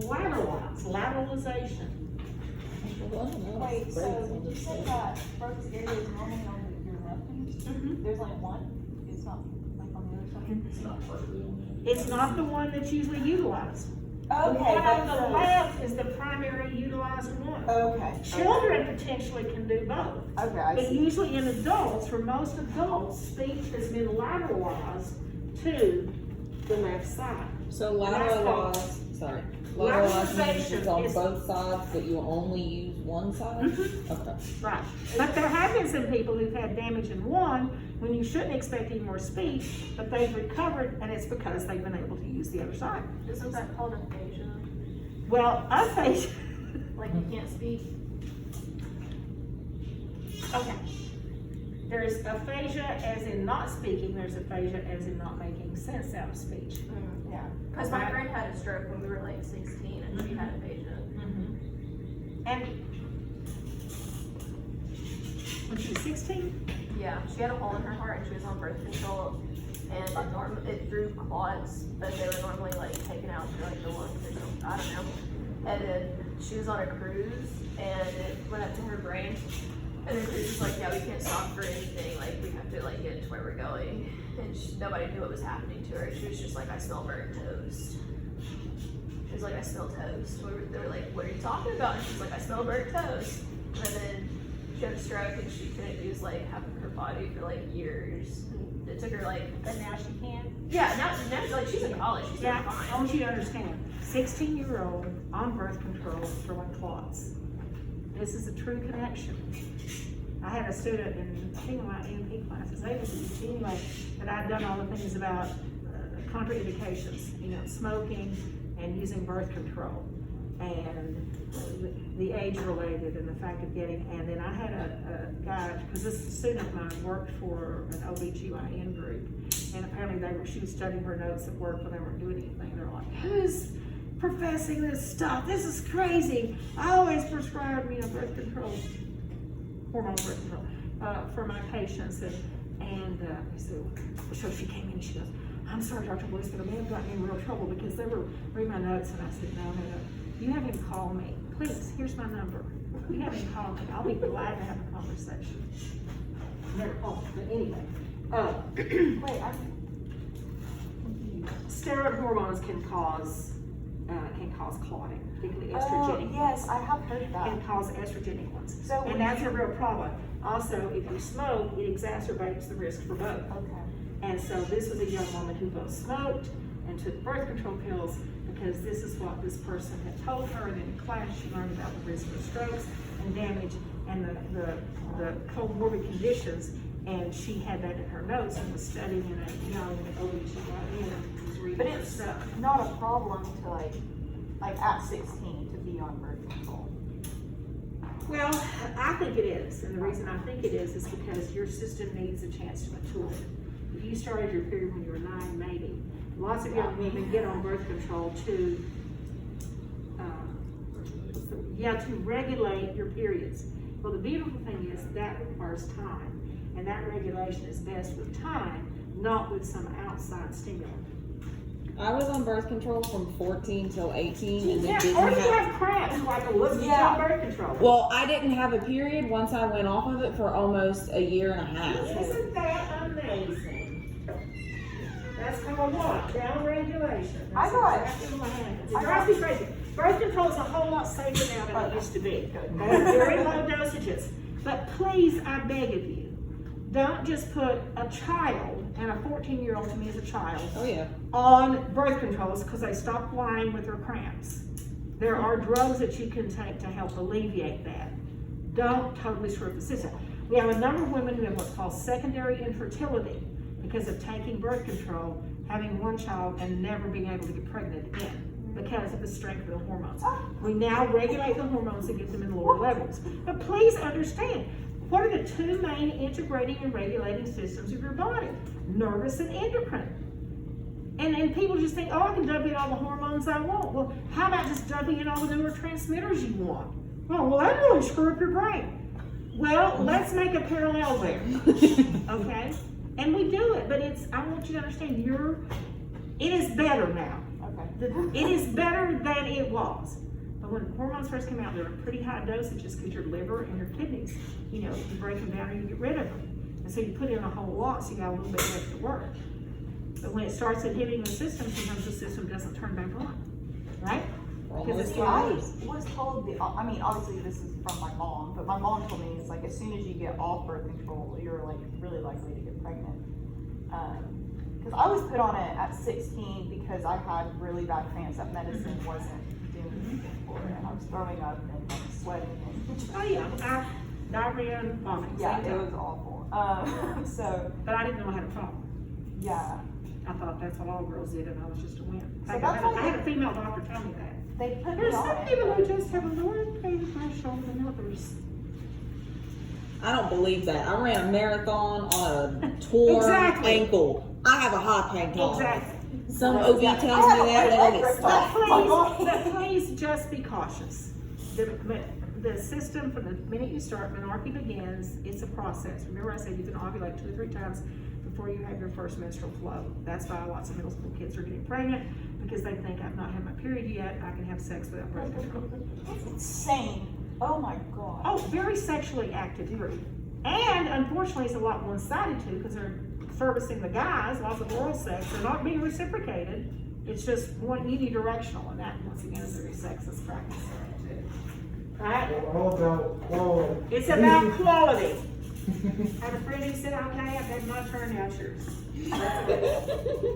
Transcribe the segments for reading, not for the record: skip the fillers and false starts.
lateralization. Wait, so did you say that focus area is normally on your left hand? There's only one? It's not like on the other side? It's not part of it. It's not the one that's usually utilized. Okay, The one on but the left is the primary utilized one. Okay. Children potentially can do both. Okay, I But see. usually in adults, for most adults, speech has been lateralized to the left side. So lateralized means it's on Lateralization is- both sides, but you only use one side? Okay. Right. But there have been some people who've had damage in one when you shouldn't expect any more speech, but they've recovered, and it's because they've been able to use the other side. Isn't that called aphasia? Well, aphasia. Like you can't speak? Okay. There's aphasia as in not speaking, there's aphasia as in not making sense out of speech. Yeah. Cause my friend had a stroke when we were like 16 and she had aphasia. And when she was 16, Yeah, she had a hole in her heart and she was on birth control and it drew clots, but they were normally like taken out through like the lungs or something, I don't know. And then she was on a cruise and it went up to her brain and the cruise was like, yeah, we can't stop for anything, like we have to like get to where we're going. And nobody knew what was happening to her. She was just like, I smell burnt toast. She was like, I smell toast. They were like, what are you talking about? And she's like, I smell burnt toast. And then she had a stroke and she couldn't use like half of her body for like years. And it took her like, but now she can. yeah, now like she's in college, she's Yeah, doing I fine. want you to understand, 16-year-old on birth control throwing clots. This is a true connection. I had a student in, I think my AMP classes, they would anyway, that I'd done all the things about contraindications, smoking and using birth control. And the age related and the fact of getting, and then I had a guy, because this student of mine worked for an OBGYN group, and apparently she was studying her notes at work when they weren't doing anything. They're like, who's professing this stuff? This is crazy. I always prescribe, birth control, hormone birth control, for my patients. And so she came in and she goes, I'm sorry, Dr. Boyce, but I may have gotten in real trouble because they were reading my notes. And I said, no. You have him call me. Please, here's my number. You have him call me. I'll be glad to have a conversation. Never called, but anyway. Wait, I'm Steroid hormones can cause clotting, particularly estrogenic. yes, I have heard that. Can cause estrogenic ones. So when And that's a real problem. Also, if you smoke, it exacerbates the risk for both. Okay. And so this was a young woman who both smoked and took birth control pills because this is what this person had told her. And in class, she learned about the risk of strokes and damage and the comorbid conditions. And she had that in her notes and was studying in a young OBGYN and was reading But her it's stuff. not a problem to like at 16 to be on birth control. Well, I think it is, and the reason I think it is because your system needs a chance to mature. If you started your period when you were 9, maybe. Lots of young women get on birth control to regulate your periods. Well, the beautiful thing is that requires time, and that regulation is best with time, not with some outside stimulant. I was on birth control from 14 till 18 and then Yeah, didn't or you have, have cramps, like a little Yeah. birth control. well, I didn't have a period once I went off of it for almost a year and a half. Isn't that amazing? That's called what? Down-regulation. I That's got- exactly what happens. It I drives got- me crazy. Birth control is a whole lot safer now than it used to be. They have very low dosages. But please, I beg of you, don't just put a child, and a 14-year-old to me is a child, Oh yeah. on birth controls because they stop lying with their cramps. There are drugs that you can take to help alleviate that. Don't totally screw up the system. We have a number of women who have what's called secondary infertility because of taking birth control, having one child, and never being able to get pregnant again because of the strength of the hormones. We now regulate the hormones and get them in lower levels. But please understand, what are the two main integrating and regulating systems of your body? Nervous and endocrine. And people just think, oh, I can dump in all the hormones I want. Well, how about just dumping in all the neurotransmitters you want? Oh, well, that really screw up your brain. Well, let's make a parallel there, okay? And we do it, but I want you to understand, it is better now. Okay. It is better than it was. But when hormones first came out, they were pretty high dosages because your liver and your kidneys, you know, you break them down and you get rid of them. And so you put in a whole lot, so you got a little bit left to work. But when it starts inhibiting the system, sometimes the system doesn't turn back on, right? Because it's See, I was told I mean, obviously this is from my mom, but my mom told me it's like as soon as you get off birth control, you're like really likely to get pregnant. Because I was put on it at 16 because I had really bad cramps. That medicine wasn't doing anything for it, and I was throwing up and like, sweating. And Oh yeah, diarrhea and vomiting. yeah, same it time. was awful. So But I didn't know I had a problem. yeah, I thought that's what all girls did, and I was just a wimp. So I that's why had a female doctor tell me that. they put me There's on some it. people who just have a lower pain threshold than others. I don't believe that. I ran a marathon on a torn Exactly. ankle. I have a high pain tolerance. Exactly. Some OB tells me that, and I get But stuck. please just be cautious. The system, from the minute you start, menarche begins, it's a process. Remember I said you can ovulate 2 or 3 times before you have your first menstrual flow. That's why lots of middle school kids are getting pregnant, because they think I've not had my period yet, I can have sex without birth control. It's insane. Oh my god. Oh, very sexually active group. And unfortunately, it's a lot one-sided too, because they're servicing the guys, lots of oral sex. They're not being reciprocated. It's just one unidirectional, and that, once again, is a very sexist practice. Right? We're all about quality. It's about quality. I have a friend who said, okay, I've had my turn, now it's yours.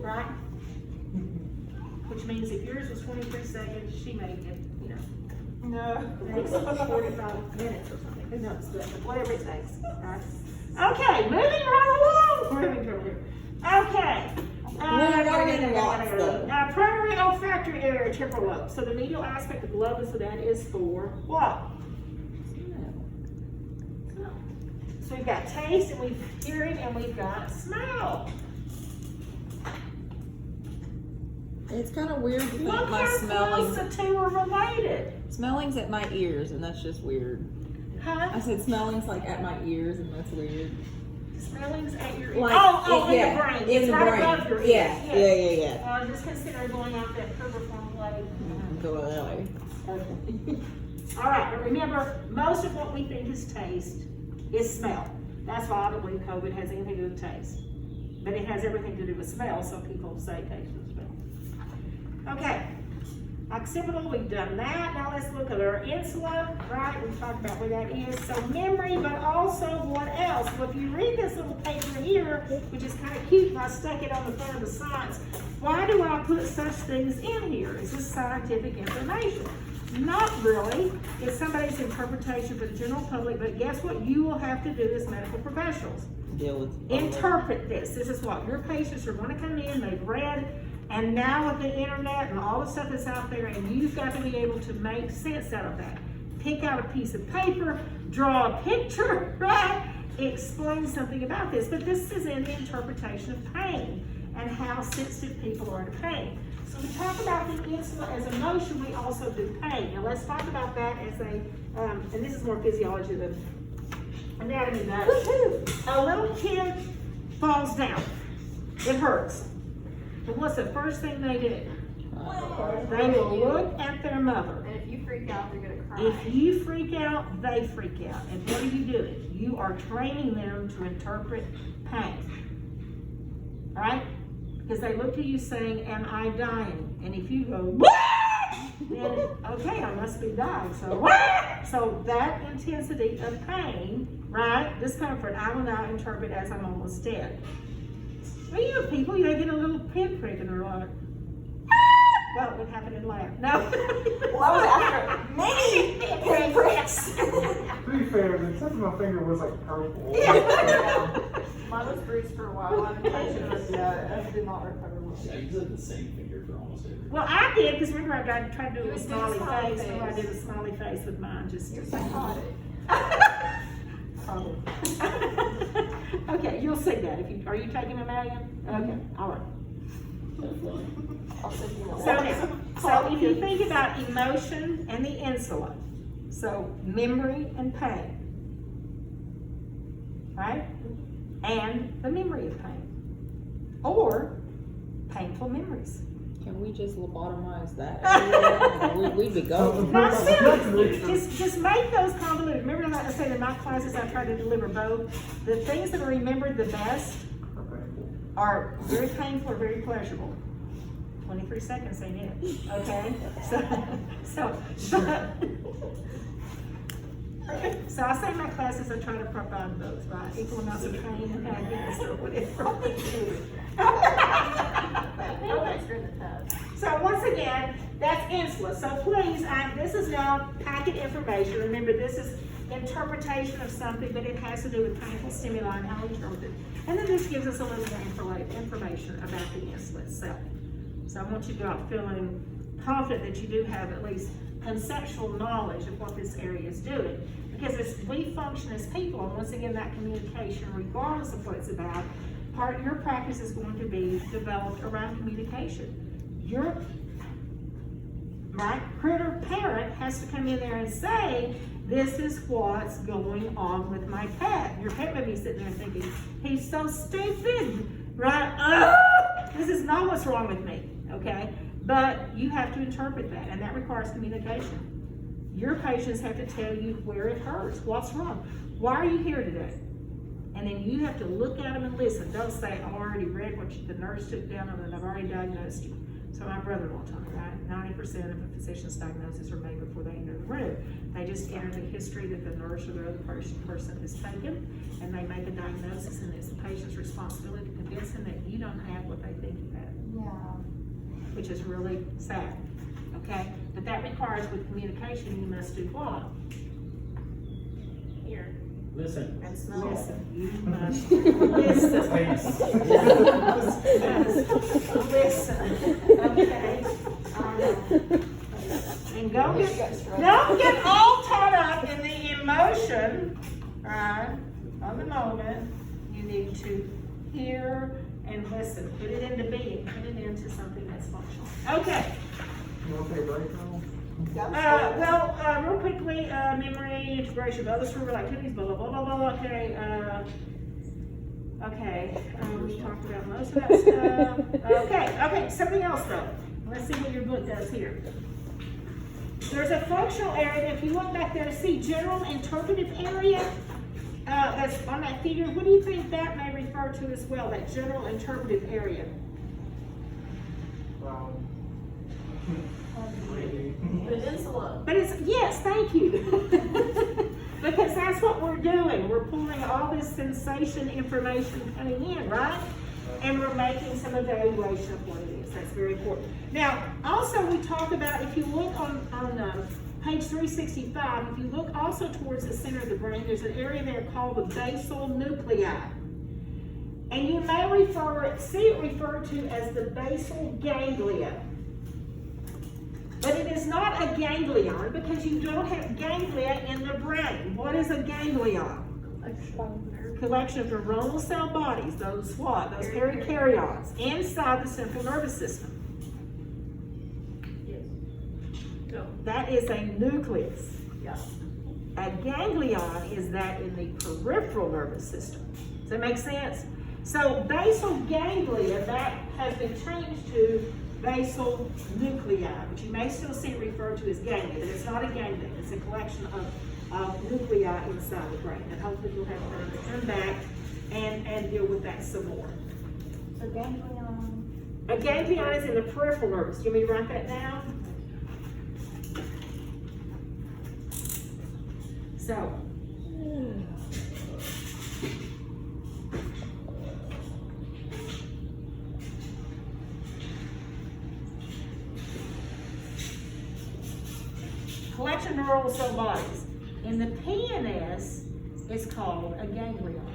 Right? Which means if yours was 23 seconds, she may get, you know, No. takes 45 minutes or something, who knows, but whatever it takes, right? Okay, moving right along. We're having trouble here. Okay. Primary olfactory area, temporal lobe. So the medial aspect of the lobus of that is for what? So we've got taste, and we've hearing, and we've got smell. It's kind of weird to think Look my how smelling. close the two are related. Smelling's at my ears, and that's just weird. Huh? I said smelling's like at my ears, and that's weird. Smelling's at your Like, in yeah, the brain. in It's the right brain. above your Yeah, ears. yeah. Just consider going out that purple blade. Go that way. Okay. All right, but remember, most of what we think is taste is smell. That's why I don't believe COVID has anything to do with taste. But it has everything to do with smell, so people say taste and smell. Okay. Occipital, we've done that. Now let's look at our insula, right? We've talked about where that is. So memory, but also what else? Well, if you read this little paper here, which is kind of cute, and I stuck it on the front of the science, why do I put such things in here? Is this scientific information? Not really. It's somebody's interpretation for the general public, but guess what you will have to do as medical professionals? Deal with. Interpret this. This is what your patients are going to come in, they've read, and now with the internet and all the stuff that's out there, and you've got to be able to make sense out of that. Pick out a piece of paper, draw a picture, right? Explain something about this. But this is in the interpretation of pain and how sensitive people are to pain. So we talk about the insula as emotion, we also do pain. Now let's talk about that as a, and this is more physiology than anatomy does. A little kid falls down. It hurts. And what's the first thing they do? They will look at their mother. And if you freak out, they're gonna cry. If you freak out, they freak out. And what are you doing? You are training them to interpret pain. Right? Because they look to you saying, am I dying? And if you go, what? Then, okay, I must be dying. So, what? So that intensity of pain, right, discomfort, I will now interpret as I'm almost dead. Well, you know, people, they get a little pinprick and they're like, well, it would happen in lab. No. Well, I was after many pinpricks. To be fair, the tip of my finger was like purple. Mine was bruised for a while. I haven't touched it yet. I did not recover well. Yeah, you did the same finger for almost everything. Well, I did, because remember I tried to do a You smiley did a smiley face. Remember I face. did a smiley face with mine, just You're psychotic. probably. Okay, you'll see that. If you, are you taking a million? Okay, all right. Have fun. I'll send you one. So now, so if you think about emotion and the insula, so memory and pain, right? And the memory of pain, or painful memories. Can we just lobotomize that area? We'd be golden. Not seriously, just make those convoluted. Remember that I said in my classes I try to deliver both? The things that are remembered the best are very painful or very pleasurable. 23 seconds ain't it, okay? So I say in my classes I try to provide both, right? Equal amounts of pain and happiness or whatever. Pancakes during the test. So once again, that's insulin. So please, this is now packet information. Remember, this is interpretation of something, but it has to do with painful stimuli and how we interpret it. And then this gives us a little more information about the insulin itself. So I want you to go out feeling confident that you do have at least conceptual knowledge of what this area is doing. Because as we function as people, and once again, that communication, regardless of what it's about, part of your practice is going to be developed around communication. Your critter parent has to come in there and say, this is what's going on with my pet. Your pet may be sitting there thinking, he's so stupid, right? This is not what's wrong with me, okay? But you have to interpret that, and that requires communication. Your patients have to tell you where it hurts, what's wrong. Why are you here today? And then you have to look at them and listen. Don't say, I already read what the nurse took down and I've already diagnosed you. So my brother-in-law told me, right? 90% of a physician's diagnoses are made before they enter the room. They just enter the history that the nurse or the other person has taken, and they make a diagnosis, and it's the patient's responsibility to convince them that you don't have what they think you have. Yeah. Which is really sad, okay? But that requires, with communication, you must do what? Here. Listen. And smell. Listen. You must listen. Listen, okay? And don't get all caught up in the emotion, right, of the moment. You need to hear and listen. Put it into being. Put it into something that's functional. Okay. You want to take a break now? Real quickly, memory, integration of other cerebral activities, blah, blah, blah, blah, blah, okay, we talked about most of that stuff. Okay, something else though. Let's see what your book does here. There's a functional area, if you look back there to see general interpretive area, that's on that figure, what do you think that may refer to as well, that general interpretive area? The insula. But it's, yes, thank you. Because that's what we're doing. We're pulling all this sensation information coming in, right? And we're making some evaluation of what it is. That's very important. Now, also we talk about, if you look on page 365, if you look also towards the center of the brain, there's an area there called the basal nuclei. And you may see it referred to as the basal ganglia. But it is not a ganglion because you don't have ganglia in the brain. What is a ganglion? Collection of neuronal cell bodies, those what? Those perikaryotes inside the central nervous system. Yes. No. That is a nucleus. Yeah. A ganglion is that in the peripheral nervous system. Does that make sense? So basal ganglia, that has been changed to basal nuclei, but you may still see it referred to as ganglia, but it's not a ganglia, it's a collection of nuclei inside the brain. And hopefully you'll have time to come back and deal with that some more. So ganglion. A ganglion is in the peripheral nervous. Do you want me to write that down? So, collection of neuronal cell bodies. In the PNS, it's called a ganglion.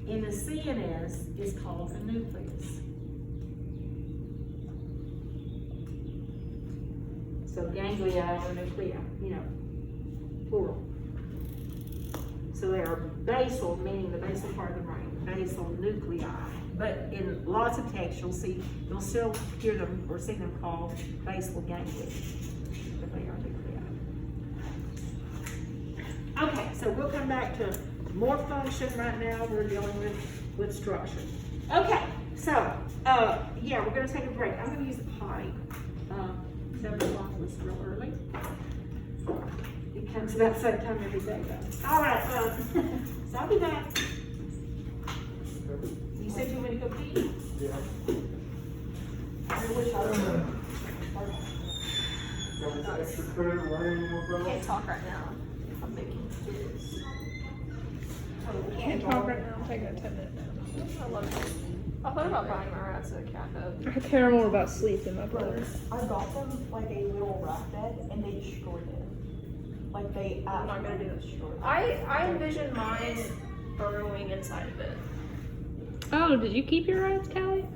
In the CNS, it's called a nucleus. So ganglia or nuclei, plural. So they are basal, meaning the basal part of the brain, basal nuclei. But in lots of texts, you'll still hear them or see them called basal ganglia, but they are nuclei. Okay, so we'll come back to more function right now. We're dealing with structure. Okay, So, yeah, we're gonna take a break. I'm gonna use the pipe. 7 o'clock was real early. It comes about the same time every day though. All right, so I'll be back. You said you want to go pee? Yeah. I wish I would. Got this extra credit running more I brother. can't talk right now. I'm making kids. Can't talk right now. I'm taking a 10-minute nap. I love it. I thought about buying my rats a cat bed. I care more about sleep than my brother. I got them like a little rat bed and they destroyed it. Like they I'm not gonna do absolutely destroyed it. I envision mine burrowing inside of it. Oh, did you keep your rats, Callie?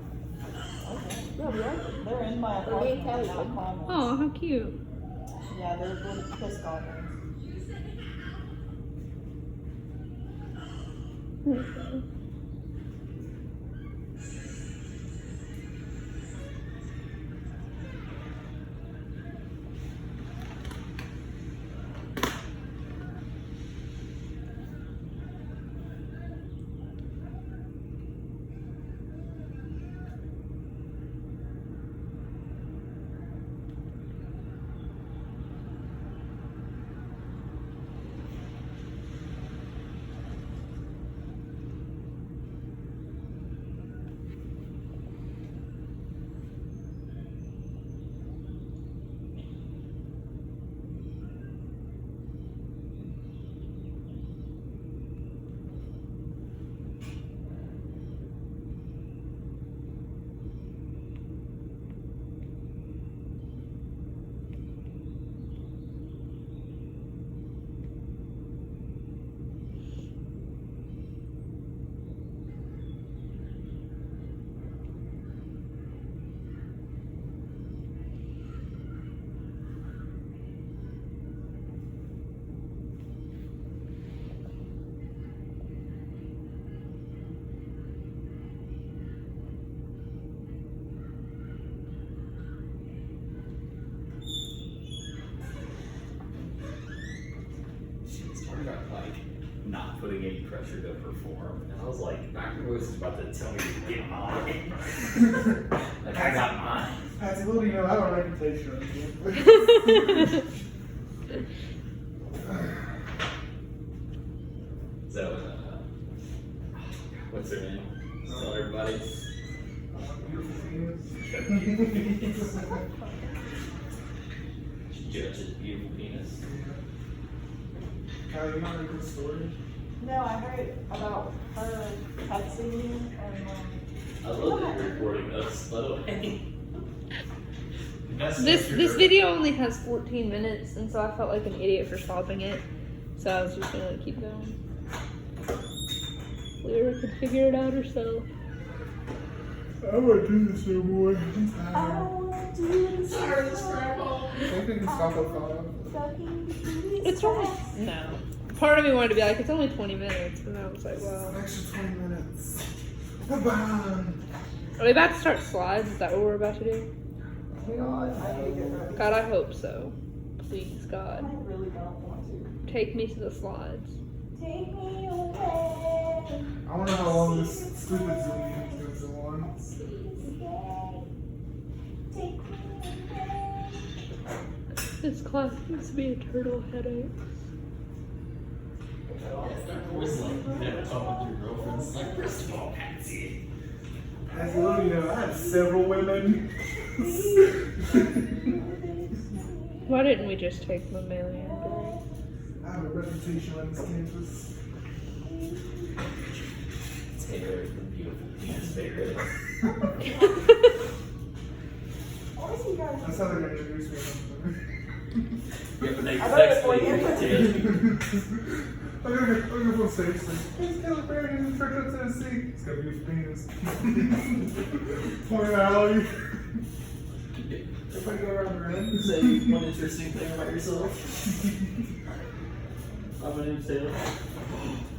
Okay. Yeah, we are. They're in my But me and apartment. Kelly would. Oh, how cute. Yeah, they're little piss goblins. She was talking about like not putting any pressure to perform, and I was like, Dr. Lewis is about to tell me to get mine. Like I got mine. As a little, you know, I have a reputation. So, what's her name? Tell everybody. Judge's beautiful penis. Kyle, you know a good story? No, I heard about her texting me and I love that you're recording us, by the way. This video only has 14 minutes, and so I felt like an idiot for stopping it. So I was just gonna keep going. Lyra could figure it out herself. I want to do this no more. I wanna do this. I think we can stop at 5. It's only no. Part of me wanted to be like, it's only 20 minutes, and I was like, An well, extra 20 minutes. Bye-bye. are we about to start slides? Is that what we're about to do? God, I hate it. God, I hope so. Please, I God, really don't want to. take me to the slides. Take me away. I wonder how long this stupid Zoom is going on. Take me away. This class needs to be a turtle headache. Was like, never talk with your girlfriends. Like, first of all, Patsy. As a little, you know, I have several women. Why didn't we just take mammalian break? I have a reputation on this campus. Taylor, the beautiful penis favorite. Why is you guys? That's how they're going to introduce me. Yeah, but they I bet text it's like- me. I'm gonna go seriously. He's Taylor Perry in Churchill, Tennessee. He's got a beautiful penis. Point out all you. Everybody go around the room. Say one interesting thing about yourself. My name's Taylor.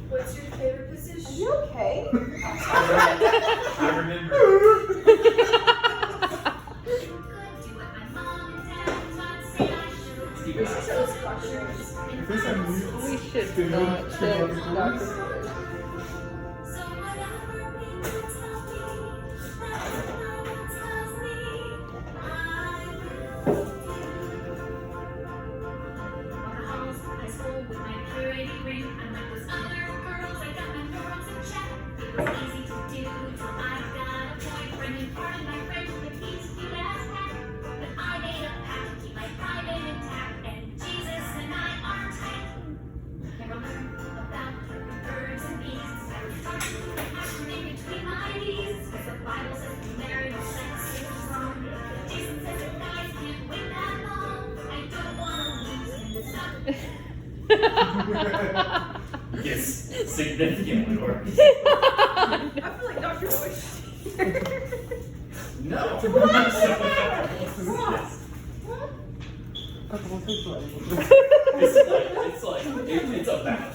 What's your favorite Are position? you okay? I remember. If this had mute, We should Did not you- check did you- Dr. Lewis. Halls High School with my pure 80 ring. Unlike those other girls, I got my morals in check. It was easy to do till I got a boyfriend and part of my friend with these cute ass hat. But I made a pact to keep my private intact, and Jesus and I are tight. Never learned about birds and beasts. I was taught to put passion in between my knees, 'cause the Bible says to marry no sex is wrong. Jesus says that guys can't wait that long. I don't wanna lose in this up. Yes, significantly worse. I feel like Dr. Bush. No. It's like it's a bat.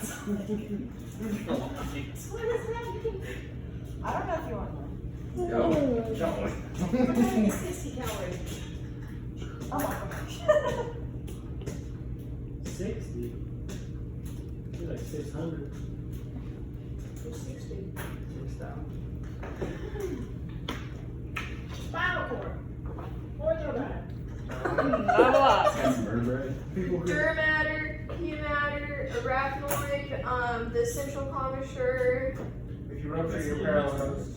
I don't know if you want one. No, don't. 60 calories. Oh my gosh. 60. You're like 600. 260. 6,000. Spinal cord. What about it? Not a lot. That's vertebrae. People who Germ matter, Q matter, arachnoid, the central commissure, if you rupture your paralyzed.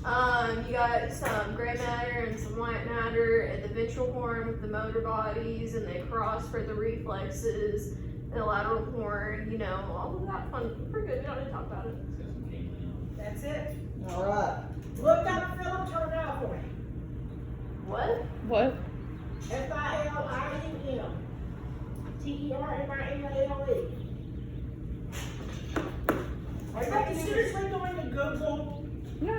you got some gray matter and some white matter at the ventral horn with the motor bodies, and they cross for the reflexes, and the lateral horn, you know, all of that fun. Pretty good, we don't need to talk about it. That's it. Alright. Look up Philip, turn it out for me. What? What? F-I-L-I-M-M. T-E-R-M-I-N-A-L-E. Are you seriously going to Google? No.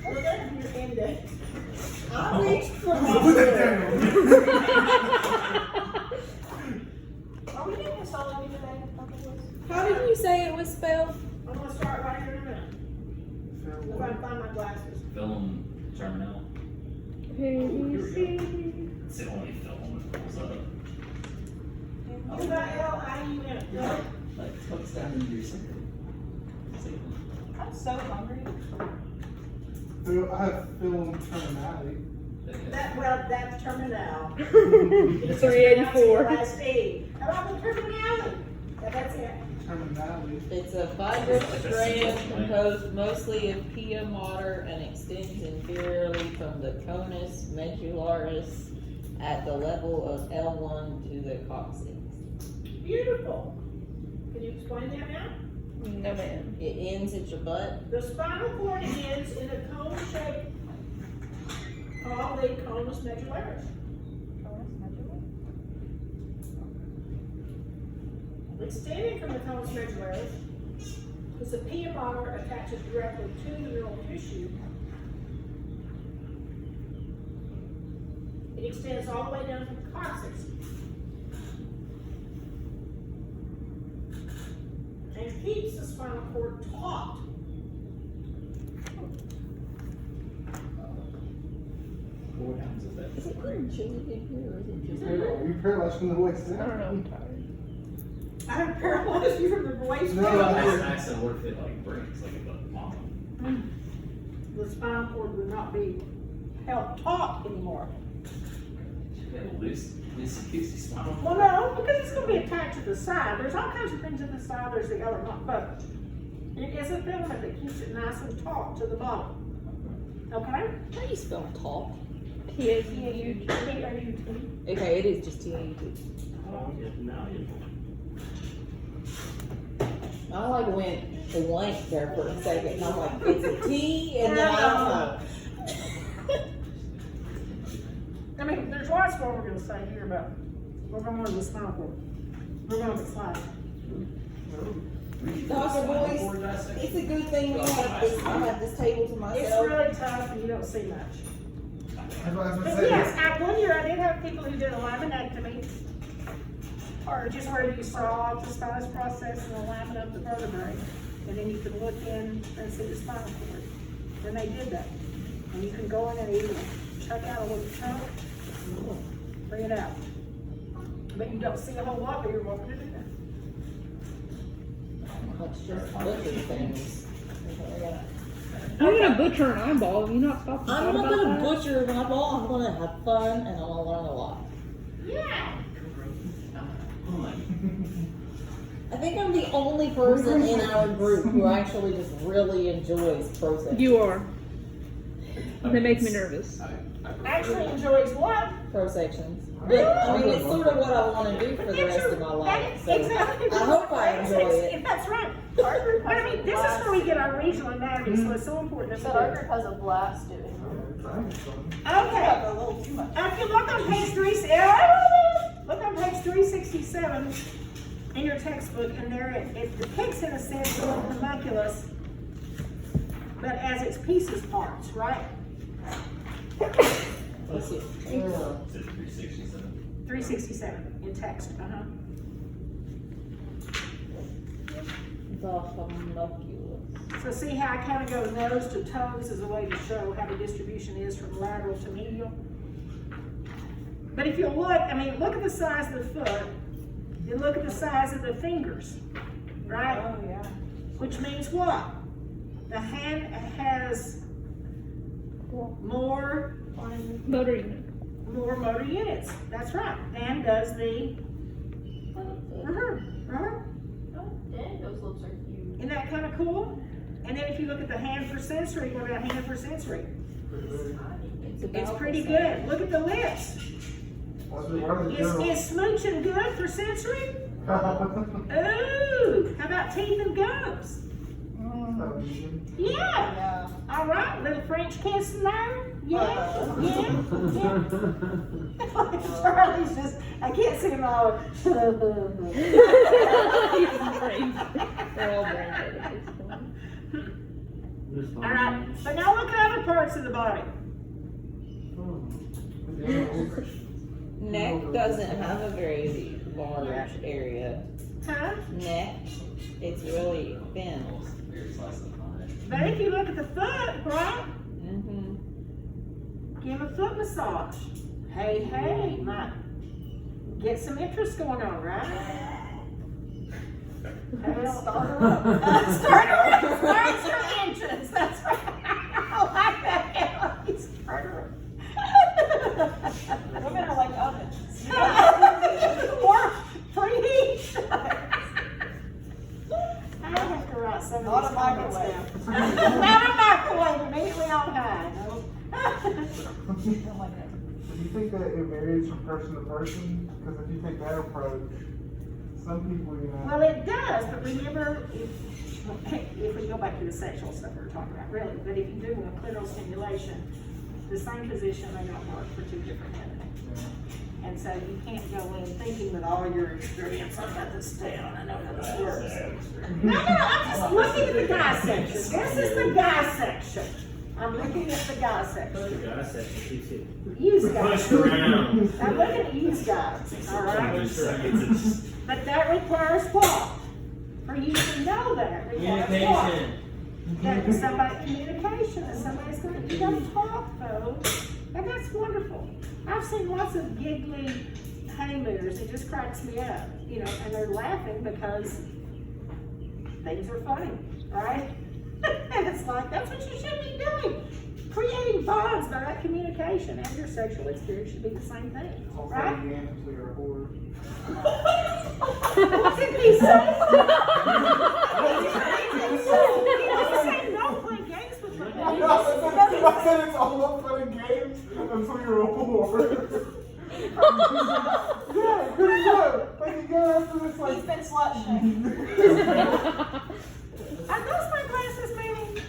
Look at your index. I reached for my Put that down. Are we doing histology today? Dr. Lewis? How did you say it was spelled? I'm gonna start right here in a minute. If I can find my glasses. Film terminal. ABC. It's the only film that pulls up. F-I-L-I-M-M. Like what's down in your center? I'm so hungry. I have film terminality. That's terminal. 384. Last E. How about the terminality? That's it. Terminality. It's a fibrous strand composed mostly of pia mater and extends inferiorly from the conus medullaris at the level of L1 to the coccyx. Beautiful. Can you explain that now? No, ma'am. It ends at your butt. The spinal cord ends in a cone shape called the conus medullaris. Extending from the conus medullaris is the pia mater attaches directly to the neural tissue. It extends all the way down to the coccyx. And keeps the spinal cord taut. What happens if that? Is it green chili in here or is it just? You paralyzed from the waist I down. don't know. I'm tired. I have paralyzed you from the waist No, down. I- I said what if it like breaks like at the bottom? The spinal cord would not be held taut anymore. Loose goosey spinal. Well, no, because it's going to be attached to the side. There's all kinds of things in the side. There's the other, not both. It is a filament that keeps it nice and taut to the bottom. Okay? How do you spell tall? T-A-U. T-A-U-T. Okay, it is just T-A-U-T. I like went blank there for a second and I'm like, it's a T and then I don't know. I mean, there's lots more we're going to say here about we're going to the spinal cord. We're going to slide. Dr. Boyce, it's a good thing I have this table to It's myself. really tough and you don't see much. That's what I was But gonna say. yes, one year I did have people who did a laminectomy, or just where you saw off the spinous process and the lamin up the vertebrae, and then you can look in and see the spinal cord. Then they did that, and you can go in and either check out a little chunk, bring it out. But you don't see a whole lot, but you're welcome to do that. Let's just look at things. You're gonna butcher an eyeball. Have you not stopped and I'm thought not about gonna that? butcher an eyeball, I'm gonna have fun and I'm gonna learn a lot. Yeah, think I'm the only person in our group who actually just really enjoys pro section. You are. They make me nervous. Actually enjoys what? Pro sections. But I mean, it's sort of what I want to do for the rest of my life. So Exactly. I hope I enjoy it. That's right. But I mean, this is where we get our regional anatomy, so it's so important But to our do. group has a blast doing it. Okay. A little too much. If you look on page look on page 367 in your textbook, and there it depicts in a sense the homunculus, but as its pieces parts, right? Let's see. Is it 367? 367 in text. The homunculus. So see how I kind of go nose to toes as a way to show how the distribution is from lateral to medial. But if you look, I mean, look at the size of the foot, and look at the size of the fingers, right? Oh, yeah. Which means what? The hand has more Motor unit. motor units. That's right. Than does the. Oh, dang, those lips are huge. Isn't that kind of cool? And then if you look at the hand for sensory, what about hand for sensory? It's about pretty the same. good. Look at the lips. Is smooching good for sensory? Ooh, how about teeth and gums? Yeah. Yeah. All right, little French kiss in there. Yeah. Charlie's just, I can't see him all. They're all brain dead at this point. All right, but now look at other parts of the body. Neck doesn't have a very large area. Huh? Neck, it's really thin. Very slice of pie. But if you look at the foot, right? Mm-hmm. Give a foot massage. Hey, might get some interest going on, right? Start your entrance. That's right. I like that. Starter. Women are like ovens. Or preheat. I have to write some Not of a these comments microwave. down. Not a microwave, immediately on high. No. I don't like it. Do you think that it varies from person to person? Because if you take that approach, some people, you know. Well, it does, but remember, if we go back to the sexual stuff we were talking about, really, but if you do a clitoral stimulation, the same position may not work for two different women. And so you can't go in thinking with all your experience, I've got this down, I know how this works. No, I'm just looking at the guy section. This is the guy section. I'm looking at the guy section. Use guys. Pushed around. I'm looking at use guys, all right? But that requires what? For you to know that requires what? Communication. That communication, that somebody's gonna, you gotta talk though, and that's wonderful. I've seen lots of giggly honeymooners, it just cracks me up, you know, and they're laughing because things are funny, right? And it's like, that's what you should be doing. Creating bonds by that communication, and your sexual experience should be the same thing, right? So you're a whore. What did he say? He said, don't play games with me. I said it's all up fun and games until you're a whore. Yeah, pretty good. Like you go after this, He's like. been slut shamed. Are those my glasses, baby?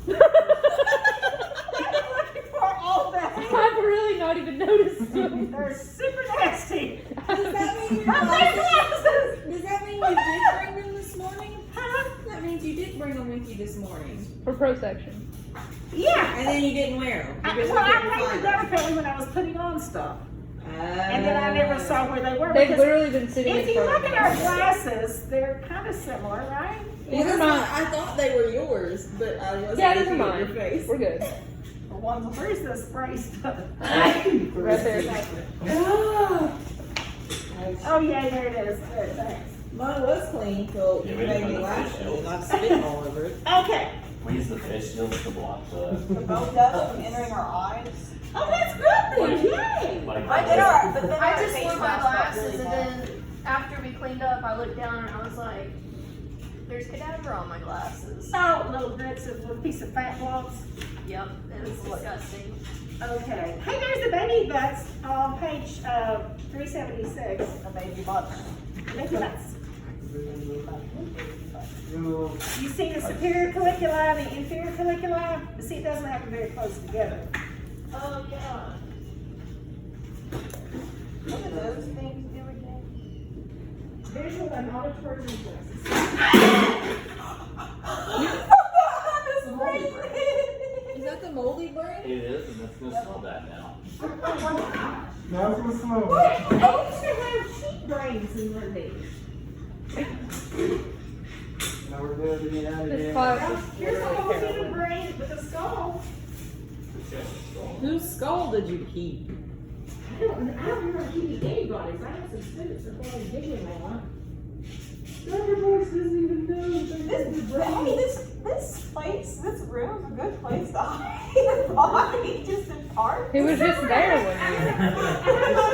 I've been looking for all day. I've really not even noticed them. They're super nasty. Does that mean My glasses! Does that mean you did bring them this morning? Huh? That means you did bring them with you this morning. For pro section. Yeah. And then you didn't wear them. Well, because I we couldn't laid find them down them. apparently when I was putting on stuff. And then I never saw where they were. They've because literally been sitting if in you front look of at me. our glasses, they're kind of similar, right? Well, that's not, I thought they were yours, but I wasn't Yeah, they're looking at your mine. face. We're good. Where's the spray stuff? Right there. Oh, yeah, there it is. There, thanks. Mine was clean till Yeah, you we made didn't me put the laugh fish and shield. I spit all over it. Okay. We use the fish shields to block the. The bone dust from entering our eyes. Oh, that's good then. Yay. Like, I did our, but then I our just face wore my mask got glasses really and bad. then after we cleaned up, I looked down and I was like, there's cadaver on my glasses. Oh, little bits of, little piece of fat blobs. Yep, it was disgusting. Okay. Hey, there's the baby butts on page 376. A baby butt. Baby butts. Little, You see the superior colliculi, the inferior colliculi? But see, it doesn't happen very close together. Oh, yeah. What do those things do again? Visual and auditory reflexes. Is that the moldy brain? It is, and it's gonna smell bad now. now it's gonna smell. Oh, used to have sheep brains in one of these. Now we're there to get out of This here. class Here's a whole human brain with a skull. Whose skull did you keep? I don't remember keeping anybody's. I have some students that probably give me one. Dr. Boyce doesn't even know This place, this room's a good place to hide your body, just in park. He was just there one year.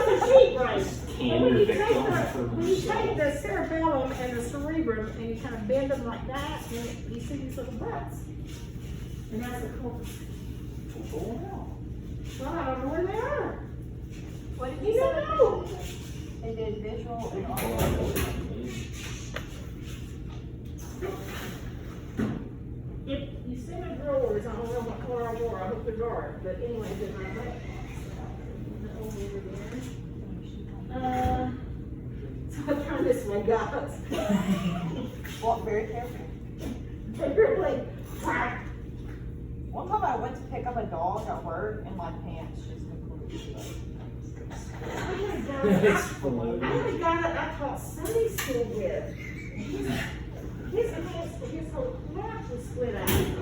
the sheep brain. Can When you you pick take one the, from when you the take the cerebellum and the cerebrum and you kind of bend them like that, and you see these little butts. And that's a cool. Well, I don't know where they are. What did You you don't say? know. They did visual and auditory. If you see my drawers, I don't know what color I wore. I hope they're dark. But anyway, they're not red. So I turn this way, guys. Walk very carefully. They really. One time I went to pick up a dog at work and my pants just completely Exploded. I had a guy that I taught Sunday school with. His whole crotch was split out. It's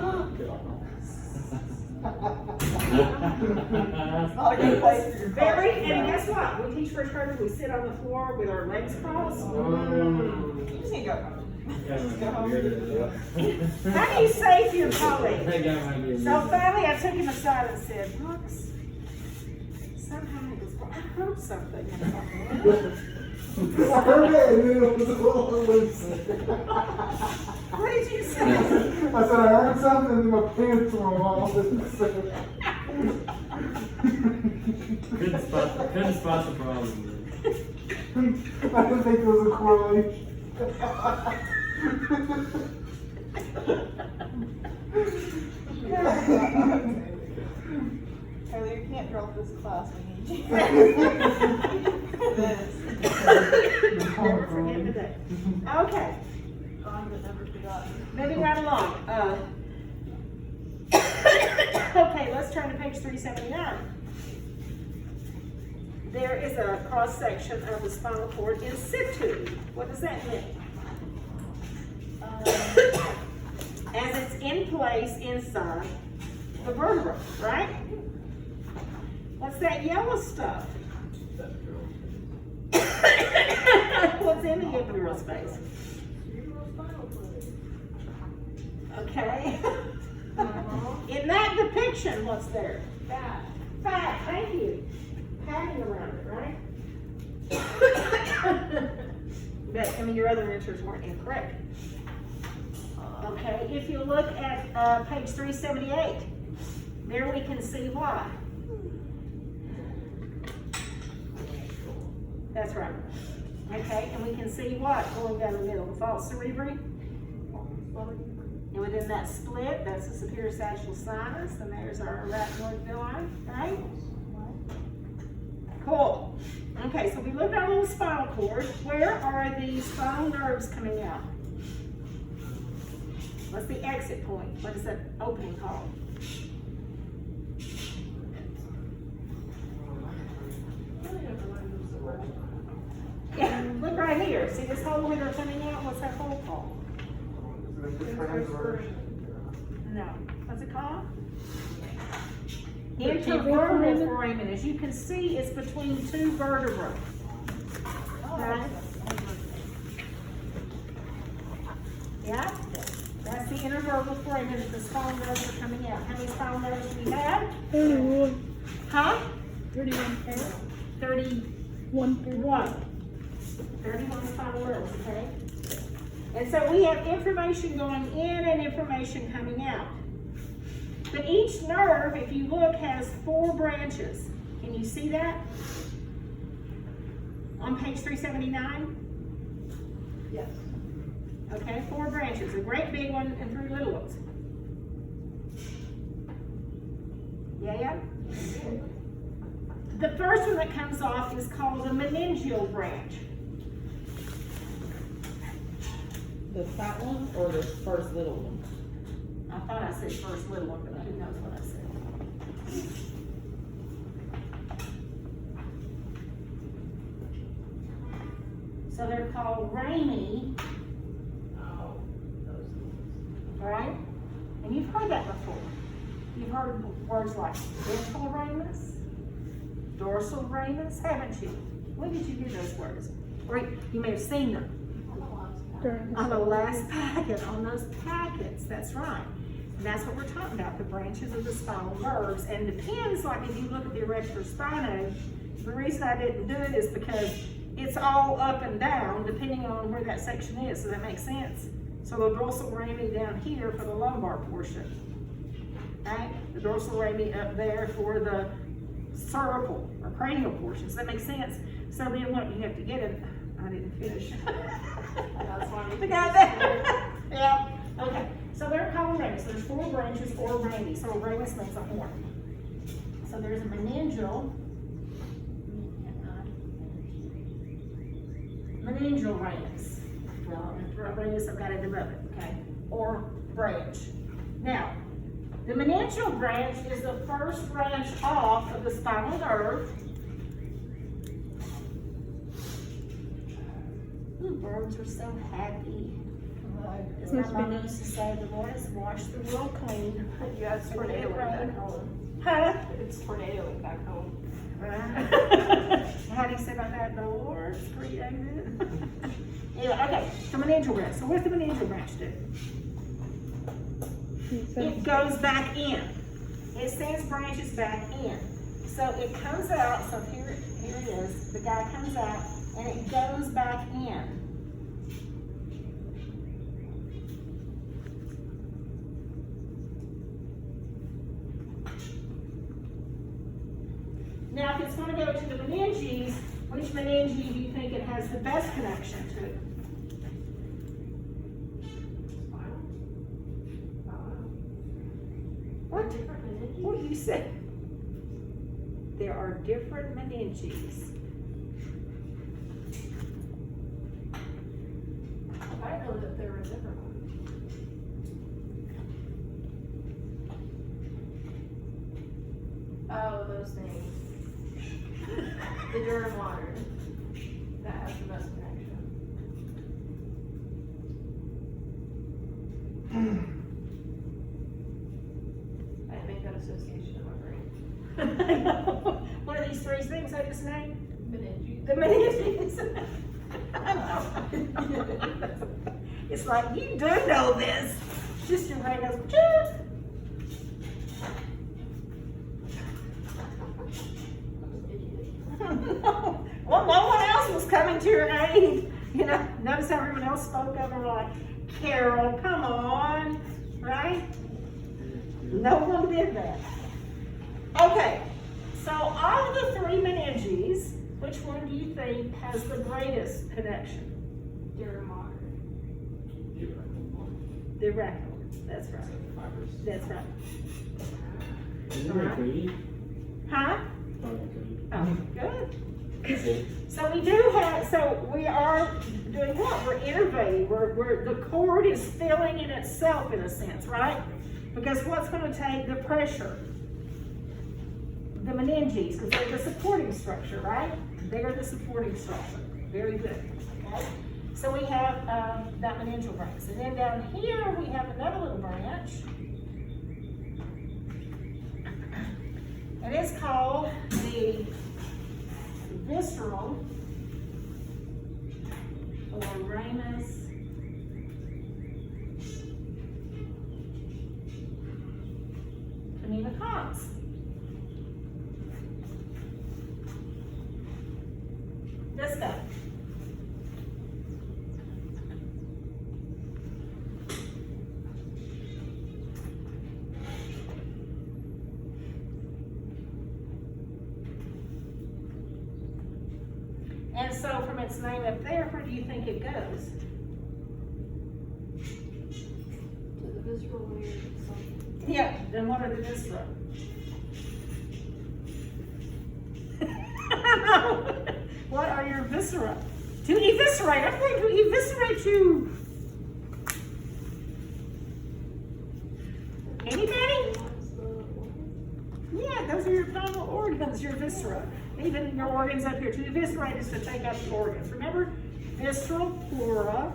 not a good place for your Very, crotch. and guess what? We teach first graders, we sit on the floor with our legs crossed. You just need to go. How do you say to your colleague? That guy might be a So finally, I took him aside and said, "Looks, somehow it was, I heard something." And I thought, I heard that and then it was a little loose. what did you say? I said I heard something and then my pants were all couldn't spot the problem. I didn't think there was a correlation. Taylor, you can't drop this class, we need you. Never forget the day. Okay, Never forgotten. moving right along. Okay, let's turn to page 379. There is a cross-section of the spinal cord in situ. What does that mean? As it's in place inside the vertebra, right? What's that yellow stuff? What's in the epidural space? Okay. In that depiction, what's there? Fat. Fat, thank you. Padding around it, right? But, I mean, your other answers weren't incorrect. Okay, if you look at page 378, there we can see why. That's right. Okay, and we can see what going down the middle, the false cerebri. And within that split, that's the superior sagittal sinus, and there's our arachnoid villi, right? Cool. Okay, so we looked at our little spinal cord. Where are the spinal nerves coming out? What's the exit point? What is that opening called? Yeah, look right here. See this hole where they're coming out? What's that hole called? No. What's it called? Intervertebral foramen. As you can see, it's between two vertebrae. Right? Yeah? That's the intervertebral foramen that the spinal nerves are coming out. How many spinal nerves do we have? 31. Huh? 31 pair. 31. 31 spinal nerves, okay? And so we have information going in and information coming out. But each nerve, if you look, has 4 branches. Can you see that? On page 379? Yes. Okay, 4 branches, a great big one and 3 little ones. Yeah? The first one that comes off is called the meningeal branch. The fat one or the first little one? I thought I said first little one, but who knows what I said. So they're called rami, Oh, those ones. right? And you've heard that before. You've heard words like ventral ramus, dorsal ramus, haven't you? When did you hear those words? Or you may have seen them. On the last packet, on those packets, that's right. And that's what we're talking about, the branches of the spinal nerves. And depends, like if you look at the erector spinae, the reason I didn't do it is because it's all up and down depending on where that section is. Does that make sense? So the dorsal rami down here for the lumbar portion. Right? The dorsal rami up there for the cervical or cranial portion. Does that make sense? So then what you have to get it, I didn't finish. That's why The guy there. Yeah, okay. So they're called ramus. There's 4 branches, 4 rami. So a ramus makes a horn. So there's a meningeal. Meningeal ramus. Well, ramus, I've got it above it, okay? Or branch. Now, the meningeal branch is the first branch off of the spinal nerve. Ooh, birds are so happy. As my mom used to say, the Lord has washed the world clean. Yeah, it's tornado back home. Huh? It's tornado back home. How do you say about that? The Lord's created. Yeah, okay, so meningeal branch. So what's the meningeal branch do? It goes back in. It sends branches back in. So it comes out, so here it is. The guy comes out and it goes back in. Now, if it's going to go to the meninges, which meninge do you think it has the best connection to? What? What do you say? There are different meninges. I know that there were different ones. Oh, those things. The dura mater. That has the best connection. I didn't make that association in my brain. One of these 3 things I just named? Meninges. The meninges. I know. It's like, you do know this. Just your brain goes, choo. Well, no one else was coming to your aid. You know, notice how everyone else spoke up and were like, Carol, come on, right? No one did that. Okay, so of the 3 meninges, which one do you think has the greatest connection? Dura mater. The rectal. That's right. That's right. Isn't there a Cody? Huh? Oh, Cody. Oh, good. Okay. So we do have, so we are doing what? We're innovating. We're the cord is filling in itself in a sense, right? Because what's going to take the pressure? The meninges, because they're the supporting structure, right? They are the supporting structure. Very good. Okay. So we have that meningeal branch. And then down here we have another little branch. And it's called the visceral or ramus communicans. This guy. And so from its name up there, where do you think it goes? To the visceral layer of something. Yeah, then what are the viscera? What are your viscera? To eviscerate, I'm going to eviscerate you. Anybody? Yeah, those are your abdominal organs, your viscera. Even your organs up here. To eviscerate is to take out the organs. Remember, visceral pleura,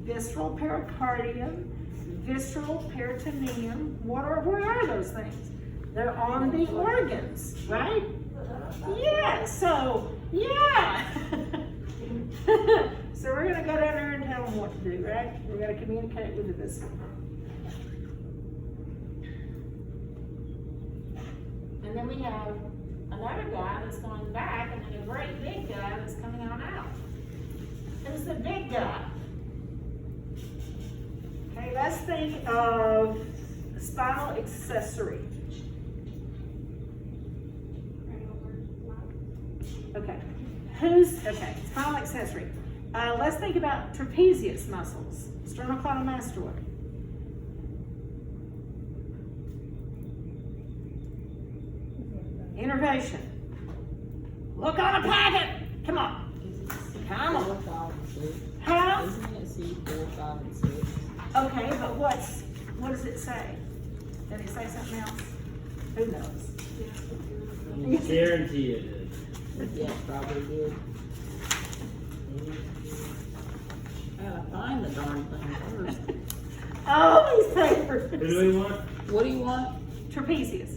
visceral pericardium, visceral peritoneum. Where are those things? They're on the organs, right? Yeah, so, yeah. So we're gonna go down there and tell them what to do, right? We're gonna communicate with the viscera. And then we have another guy that's going back, and then a great big guy that's coming on out. Who's the big guy? Okay, let's think of the spinal accessory. Okay, spinal accessory. Let's think about trapezius muscles, sternocleidomastoid. Innervation. Look on a packet. Come on. Come on. 4, 5, and 6. How? Isn't it C4, 5, and 6? Okay, but what does it say? Did it say something else? Who knows? I guarantee it is. Yeah, probably did. I gotta find the darn thing first. Oh, these papers. Who do we want? What do you want? Trapezius.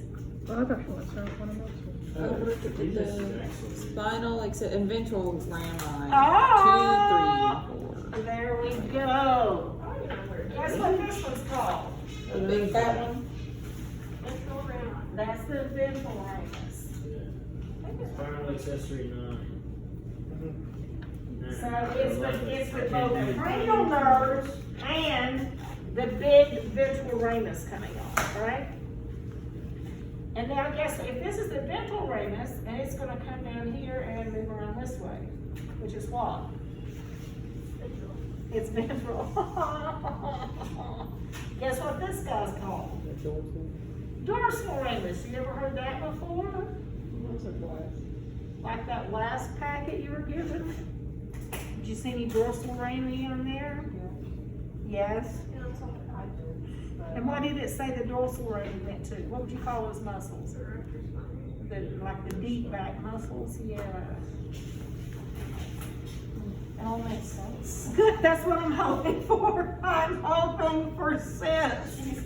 Well, I thought you wanted to start with one of those. The spinal and ventral rami. Oh! 2, 3, 4. There we go. Guess what this one's called? The big fat one? Ventral ramus. That's the ventral ramus. Spinal accessory 9. So it's with both the cranial nerves and the big ventral ramus coming off, right? And now guess what? If this is the ventral ramus, and it's going to come down here and move around this way, which is what? It's ventral. Guess what this guy's called? The dorsal. Dorsal ramus. You ever heard that before? What's it glass? Like that last packet you were given? Did you see any dorsal rami on there? Yes. And what did it say the dorsal rami went to? What would you call those muscles? Like the deep back muscles? Yeah. It all makes sense. That's what I'm hoping for. I'm hoping for sense.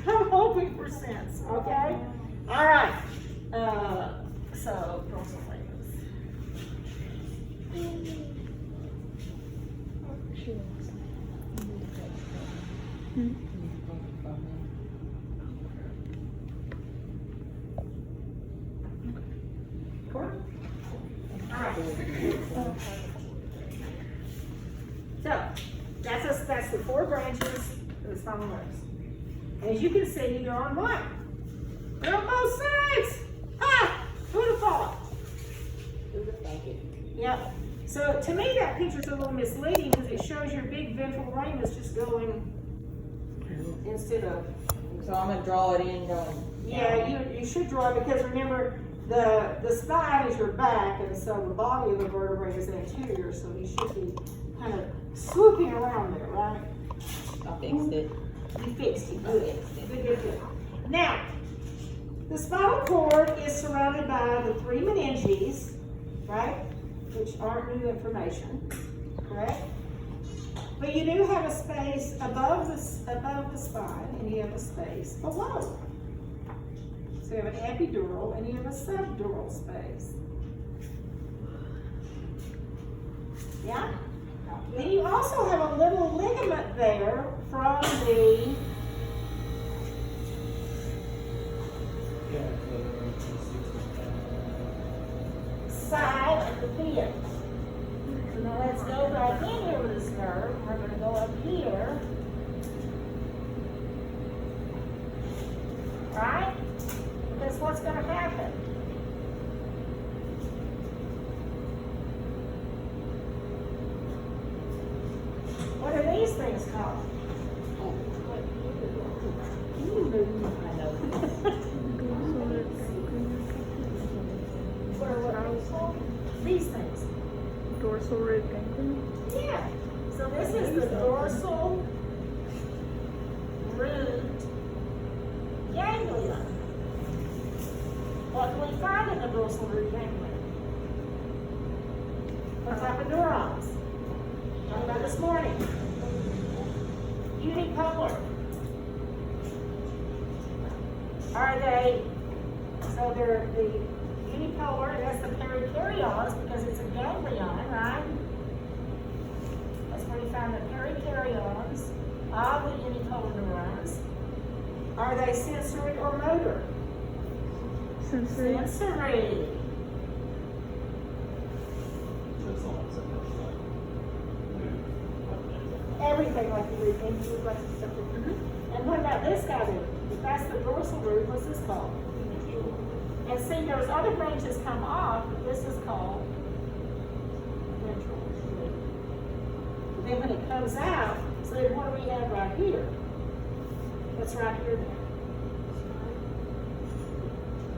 I'm hoping for sense, okay? All right. So, dorsal ramus. So, that's the 4 branches of the spinal nerves. And as you can see, they're on what? They're on both sides! Ha! Who'd have thought? Yep. So, to me, that picture's a little misleading because it shows your big ventral ramus just going instead of... So I'm gonna draw it in going. Yeah, you should draw it because remember, the spine is your back, and so the body of the vertebrae is anterior, so you should be kind of swooping around there, right? I fixed it. You fixed it, good. Good. Now, the spinal cord is surrounded by the 3 meninges, right? Which aren't new information, correct? But you do have a space above the spine, and you have a space below. So you have an epidural and you have a subdural space. Yeah? Then you also have a little ligament there from the side of the pit. So now let's go back in here with this nerve. We're going to go up here. Right? Because what's going to happen? things called? I know. What are they called? These things. Dorsal root ganglion. Yeah. So this is the dorsal root ganglion. What do we find in the dorsal root ganglion? What type of neurons? Talked about this morning. Unipolar. Are they, so they're the unipolar, that's the perikaryotes because it's a ganglion, right? That's where you find the perikaryotes of the unipolar neurons. Are they sensory or motor? Sensory. Sensory. Everything like you read, maybe you like stuff. And what about this guy then? If that's the dorsal root, what's this called? And see, those other branches come off, but this is called ventral root. Then when it comes out, so then what do we have right here? What's right here then?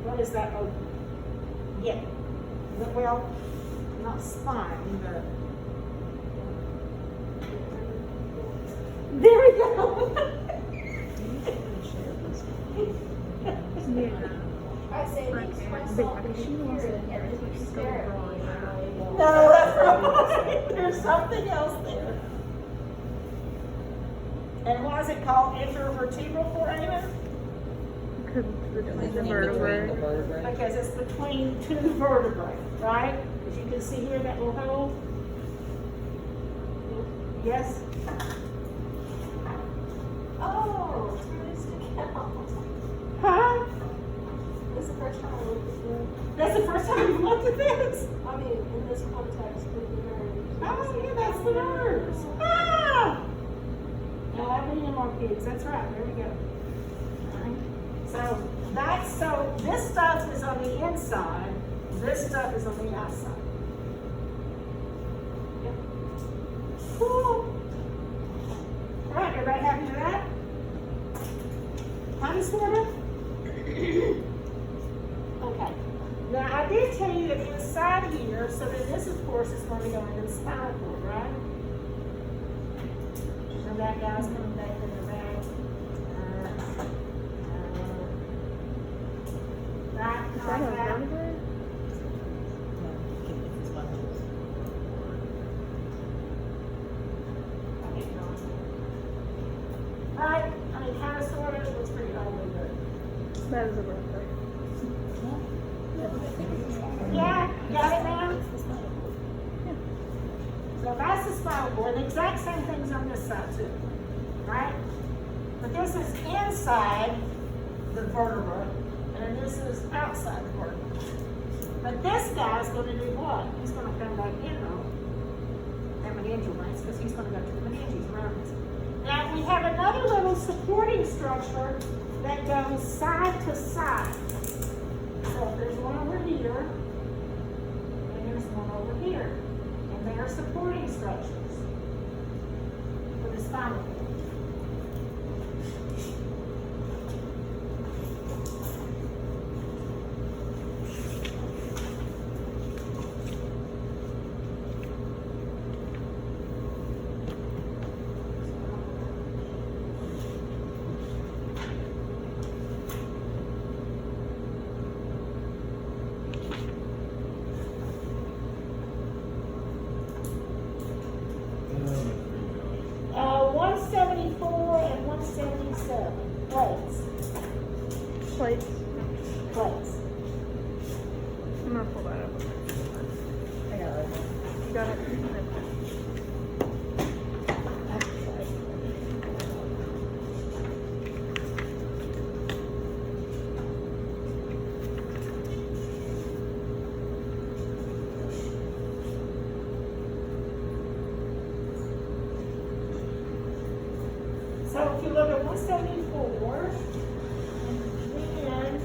What is that open? Yeah. Well, not spine, but. There we go. Yeah. I say these myself and everything's scary. No, that's wrong. There's something else there. And why is it called intervertebral foramen? Because between the Between the vertebrae. vertebrae. Because it's between two vertebrae, right? As you can see here, that little hole. Yes? Oh, it's really sticking out. Huh? This is the first time I looked at this. That's the first time you've looked at this? I mean, in this context, with the nerves. Oh, yeah, that's the nerves. Ah! No, I've been in more kids. That's right. There we go. Alright. So this stuff is on the inside. This stuff is on the outside. Yep. Cool. All right, everybody happy with that? Kind of, sort of? Okay. Now, I did tell you that inside here, so then this, of course, is going to go into the spinal cord, right? So that guy's coming back in the back. Right, Is that like a that. vertebrae? Right? I mean, kind of, sort of, it looks pretty ugly, but. That is a vertebrae. Yeah, got it now? So that's the spinal cord. The exact same thing's on this side too, right? But this is inside the vertebra, and this is outside the vertebra. But this guy's going to do what? He's going to come back in though, and meningeal veins, because he's going to go to the meninges around this. Now we have another little supporting structure that goes side to side. So there's one over here, and there's one over here. And they are supporting structures for the spinal cord. Uh, 174 and 177 plates. Plates. Plates. I'm gonna pull that up. I got it. You got it? So if you look at 174, and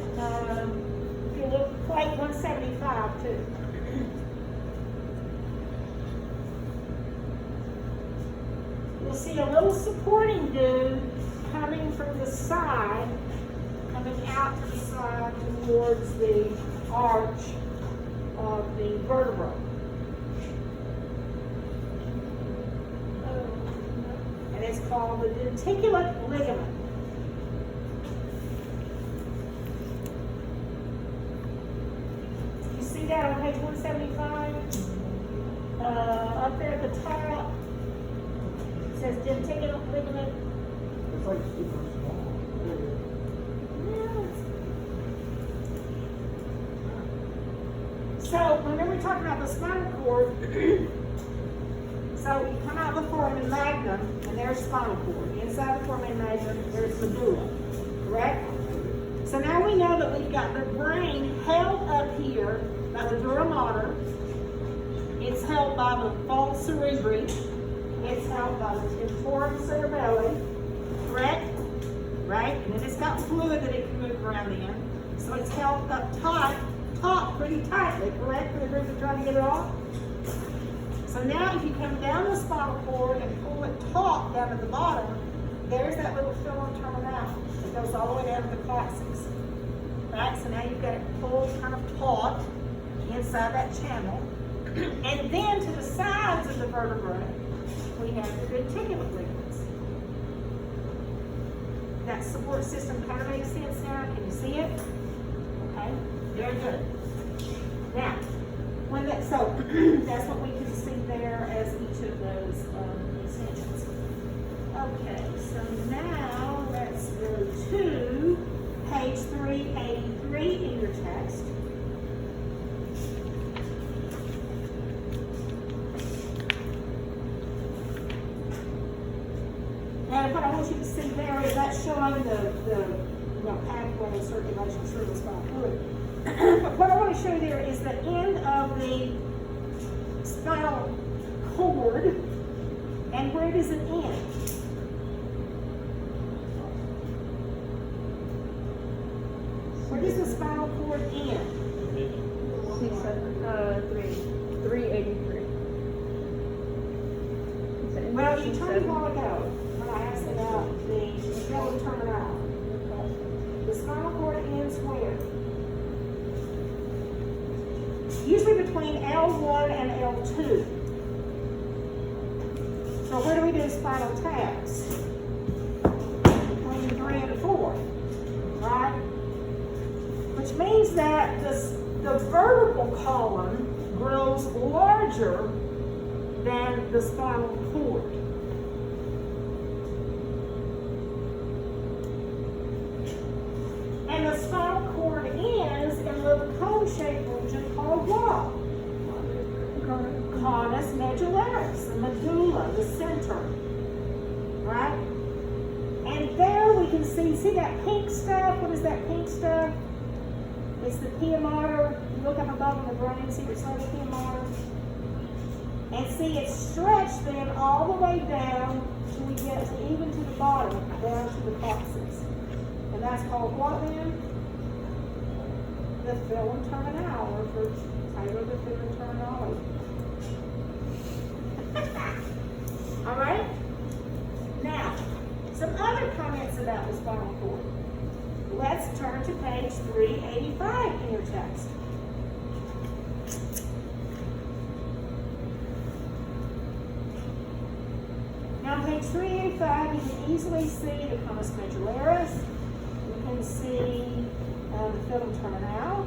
if you look plate 175 too. you'll see a little supporting dude coming from the side, coming out to the side towards the arch of the vertebra. And it's called the denticulate ligament. You see that on page 175? Up there at the top, it says denticulate ligament. It's like super small. So, remember we talked about the spinal cord. So, you come out of the foramen magnum, and there's spinal cord. Inside the foramen magnum, there's medulla. Correct? So now we know that we've got the brain held up here by the dura mater. It's held by the falx cerebri. It's held by the temporum cerebelli. Correct? Right? And then it's got fluid that it can move around in. So it's held up top pretty tightly, correct? For the group that's trying to get it off. So now if you come down the spinal cord and pull it taut down at the bottom, there's that little filum terminal. It goes all the way down to the coccyx. Right? So now you've got it pulled kind of taut inside that channel. And then to the sides of the vertebrae, we have the denticulate ligaments. That support system kind of makes sense now. Can you see it? Okay, very good. Now, so that's what we can see there as each of those extensions. Okay, so now let's go to page 383 in your text. And what I want you to see there is that's showing the pathway of circulation through the spinal fluid. But what I want to show you there is the end of the spinal cord, and where does it end? Where does the spinal cord end? 383. Well, you told me a while ago when I asked about the filum terminal. The spinal cord ends where? Usually between L1 and L2. So where do we do spinal taps? Between 3 and 4, right? Which means that the vertebral column grows larger than the spinal cord. And the spinal cord ends in a little cone-shaped region called what? Conus medullaris, the medulla, the center. Right? And there we can see that pink stuff? What is that pink stuff? It's the pia mater. You look up above in the brain, see what's like the pia mater. And see, it's stretched then all the way down till we get to even to the bottom, down to the coccyx. And that's called what then? The filum terminal, or for Taylor, the filum terminology. All right? Now, some other comments about the spinal cord. Let's turn to page 385 in your text. Now, on page 385, you can easily see the conus medullaris. You can see the filum terminal,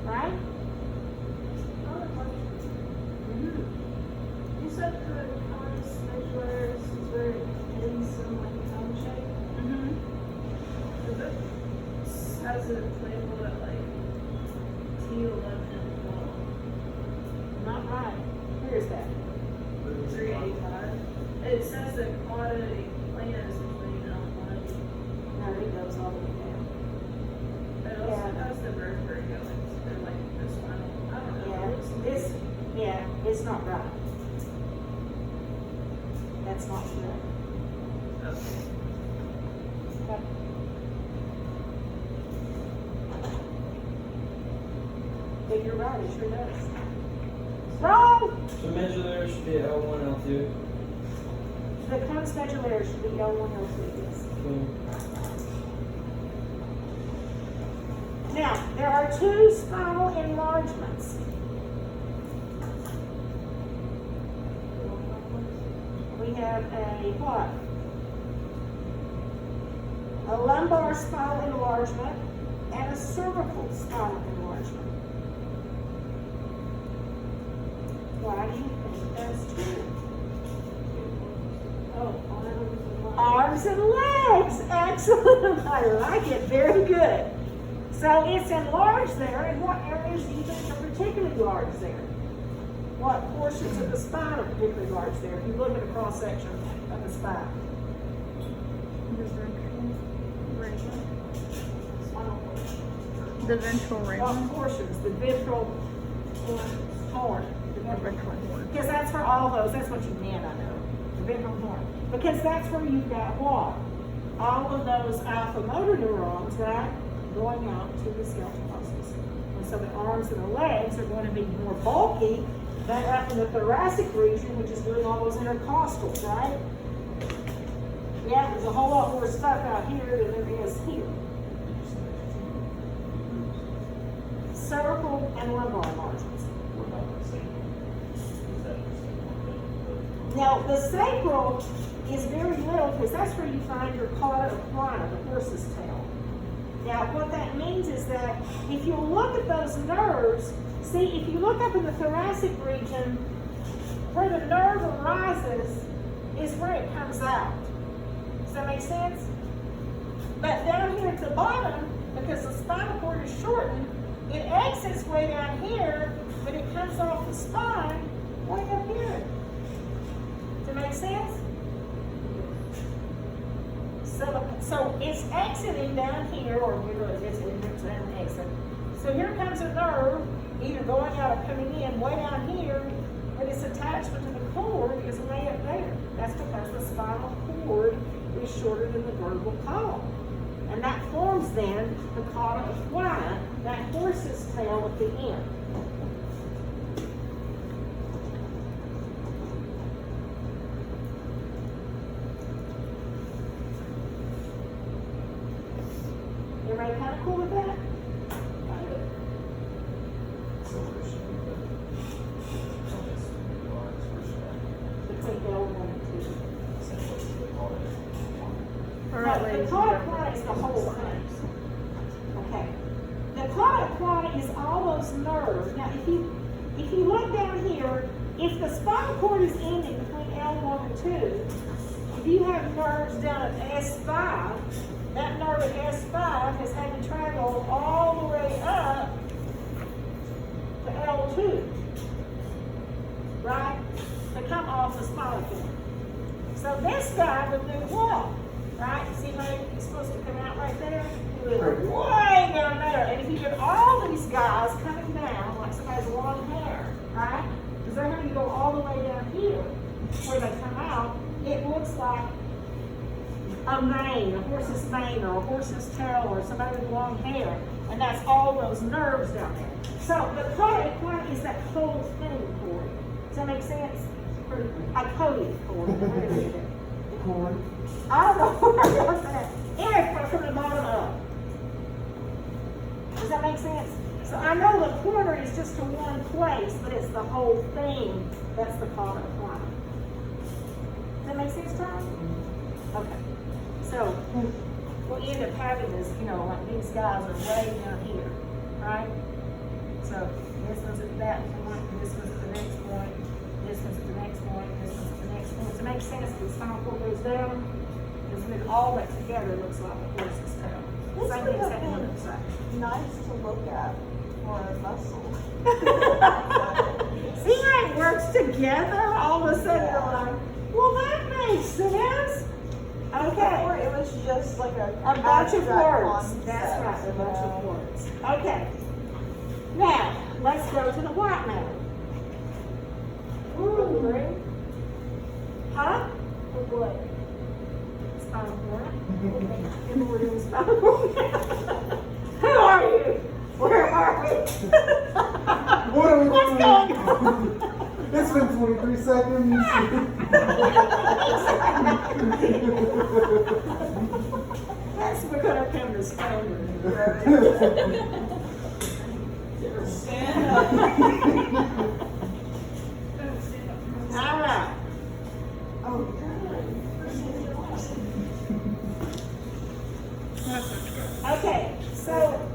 right? You said the conus medullaris is where it ends in like a cone shape. Has it labeled at like T11 and 12? Not right. Where is that? 385. It says that quadratic plane is between L1. No, it goes all the way down. It also has the vertebrae going. They're like the spinal. I don't know. It's not right. That's not correct. Okay. Okay. But you're right, it sure does. Wrong! So medullary should be L1, L2. the conus medullaris should be L1, L2, yes. Now, there are two spinal enlargements. We have a what? A lumbar spinal enlargement and a cervical spinal enlargement. Why do you think there's two? Arms and legs. Excellent. I like it. Very good. So it's enlarged there. And what areas do you think are particularly large there? What portions of the spine are particularly large there? If you look at a cross section of the spine. The ventral What ring. portions? The ventral horn. The The ventral horn. Because that's for all those, that's what you meant, I know, the ventral horn. Because that's where you've got what? All of those alpha motor neurons, right, going out to the skeletal muscles. And so the arms and the legs are going to be more bulky than up in the thoracic region, which is doing all those intercostals, right? Yeah, there's a whole lot more stuff out here than there is here. Cervical and lumbar enlargements. What about the sacrum? Is that the same one? Now, the sacral is very little because that's where you find your cauda equina, the horse's tail. Now, what that means is that if you look at those nerves, see, if you look up in the thoracic region, where the nerve arises is where it comes out. Does that make sense? But down here at the bottom, because the spinal cord is shortened, it exits way down here, but it comes off the spine way up here. Does that make sense? So it's exiting down here, or it's an exit. So here comes a nerve, either going out or coming in way down here, but its attachment to the cord is way up there. That's because the spinal cord is shorter than the vertebral column. And that forms then the cauda equina, that horse's tail at the end. Everybody kind of cool with that? So there should be the conus medullaris first, Between L1 and 2. essentially, they call it. All right, The ladies and cauda gentlemen. equina is the whole thing. Okay. The cauda equina is all those nerves. Now, if you look down here, if the spinal cord is ending between L1 and 2, if you have nerves down at S5, that nerve at S5 has had to travel all the way up to L2, right? To come off the spinal cord. So this guy would do what? Right? See how he's supposed to come out right there? He would go way down there. And if you get all these guys coming down, like somebody has long hair, right? Because they're having to go all the way down here where they come out, it looks like a mane, a horse's mane, or a horse's tail, or somebody with long hair. And that's all those nerves down there. So the cauda equina is that whole thing, Corey. Does that make sense? Or a cody, Corey. Cord. I don't know where I got that. Anyway, from the bottom up. Does that make sense? So I know the corner is just to one place, but it's the whole thing that's the cauda equina. Does that make sense, Tom? Okay. So what you end up having is, like these guys are way down here, right? So this one's at that point, this one's at the next point, this one's at the next point, this one's at the next point. Does it make sense? The spinal cord goes down, and then all that together looks like a horse's tail. This Same would thing have happening on been the side. nice to look at for a muscle. See how it works together? All of a sudden you're like, well, that makes sense. Okay. Or it was just like a bunch of abstract words. concept, That's right, a bunch of you know. words. Okay. Now, let's go to the white matter. Ooh. Huh? What? Spinal cord. And we're doing spinal cord. Who are you? Where are we? What are we What's doing? going on? It's been 23 seconds. seconds. That's we're gonna come to standard. Stand up. All right. Oh, Okay, so.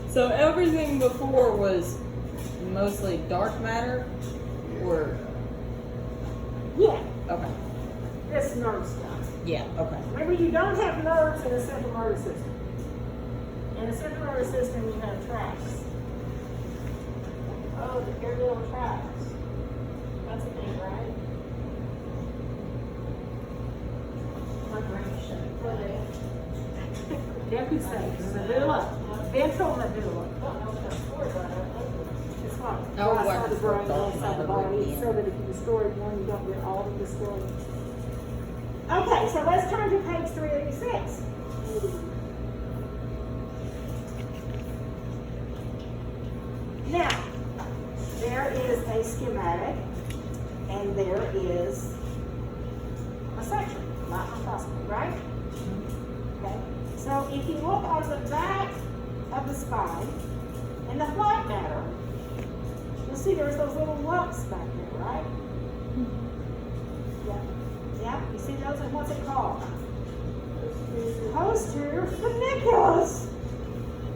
So everything before was mostly dark matter, or Yeah, okay, this nerve stuff. yeah, okay. Remember, you don't have nerves in the central nervous system. In the central nervous system, you have tracts. Oh, the pyramidal tracks. That's a thing, right? My brain shut. What are they? Decusates, medulla, ventral medulla. I don't know what that's for, but I don't know. It's what, Oh, outside what the the brain, dark inside the matter body, would be. so that if you destroy one, you don't get all of the destroyed. Okay, so let's turn to page 386. Now, there is a schematic, and there is a section, not impossible, right? Okay, so if you look on the back of the spine, in the white matter, you'll see there's those little lumps back there, right? Yeah, yeah, you see those, and what's it called? Posterior funiculus.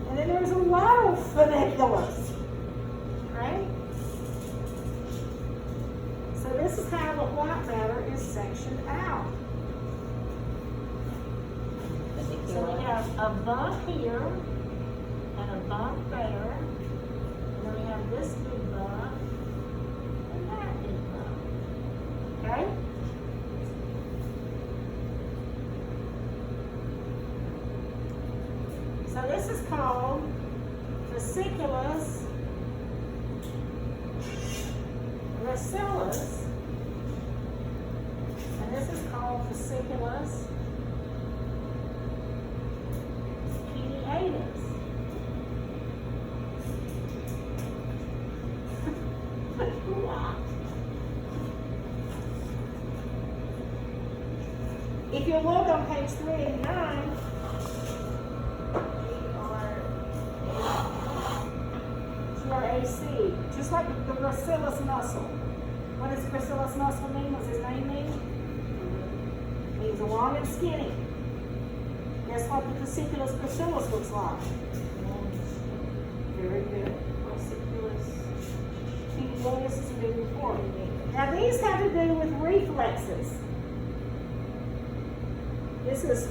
And then there's a lateral funiculus, right? So this is how the white matter is sectioned out. So we have a bump here, and a bump there, and then we have this big bump, and that big bump, okay? So this is called fasciculus gracilis, and this is called fasciculus pediatus. If you look on page 389, GRAC, just like the gracilis muscle. What does gracilis muscle mean? What's his name mean? It means long and skinny. Guess what the fasciculus gracilis looks like? Very good. Fasciculus pediatus is a big report. Now these have to do with reflexes. This is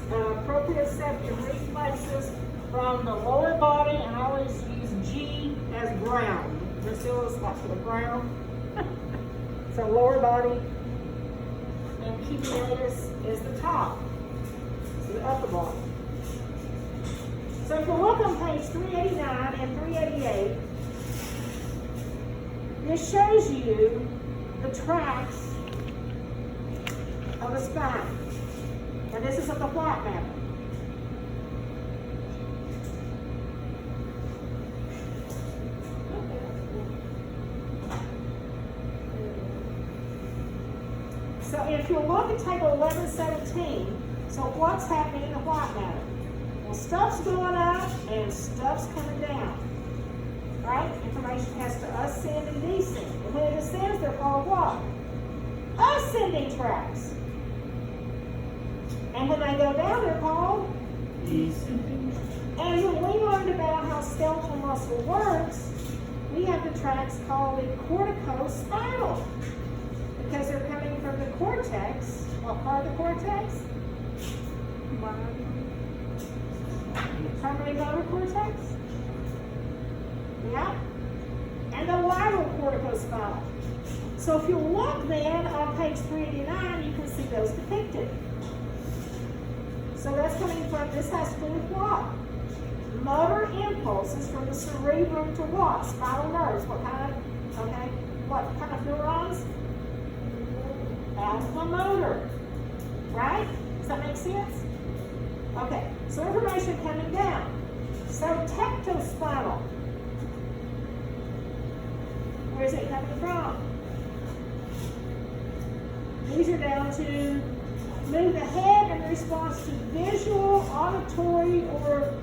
proprioceptive reflexes from the lower body, and I always use G as ground. Gracilis like for the ground. So lower body, and pediatus is the top. So the upper body. So if you look on page 389 and 388, this shows you the tracks of the spine. And this is of the white matter. So if you look at table 1117, so what's happening in the white matter? Well, stuff's going up and stuff's coming down. Right? Information has to ascend and descend. And when it ascends, they're called what? Ascending tracks. And when they go down, they're called? And when we learned about how skeletal muscle works, we have the tracks called the corticospinal. Because they're coming from the cortex. What part of the cortex? Primary motor cortex? Yeah. And the lateral corticospinal. So if you look then on page 389, you can see those depicted. So that's coming from, this has to do with what? Motor impulses from the cerebrum to what? Spinal nerves. What kind of, okay, what kind of neurons? Alpha motor. Right? Does that make sense? Okay, so information coming down. So tectospinal. Where's it coming from? These are down to move the head in response to visual, auditory, or,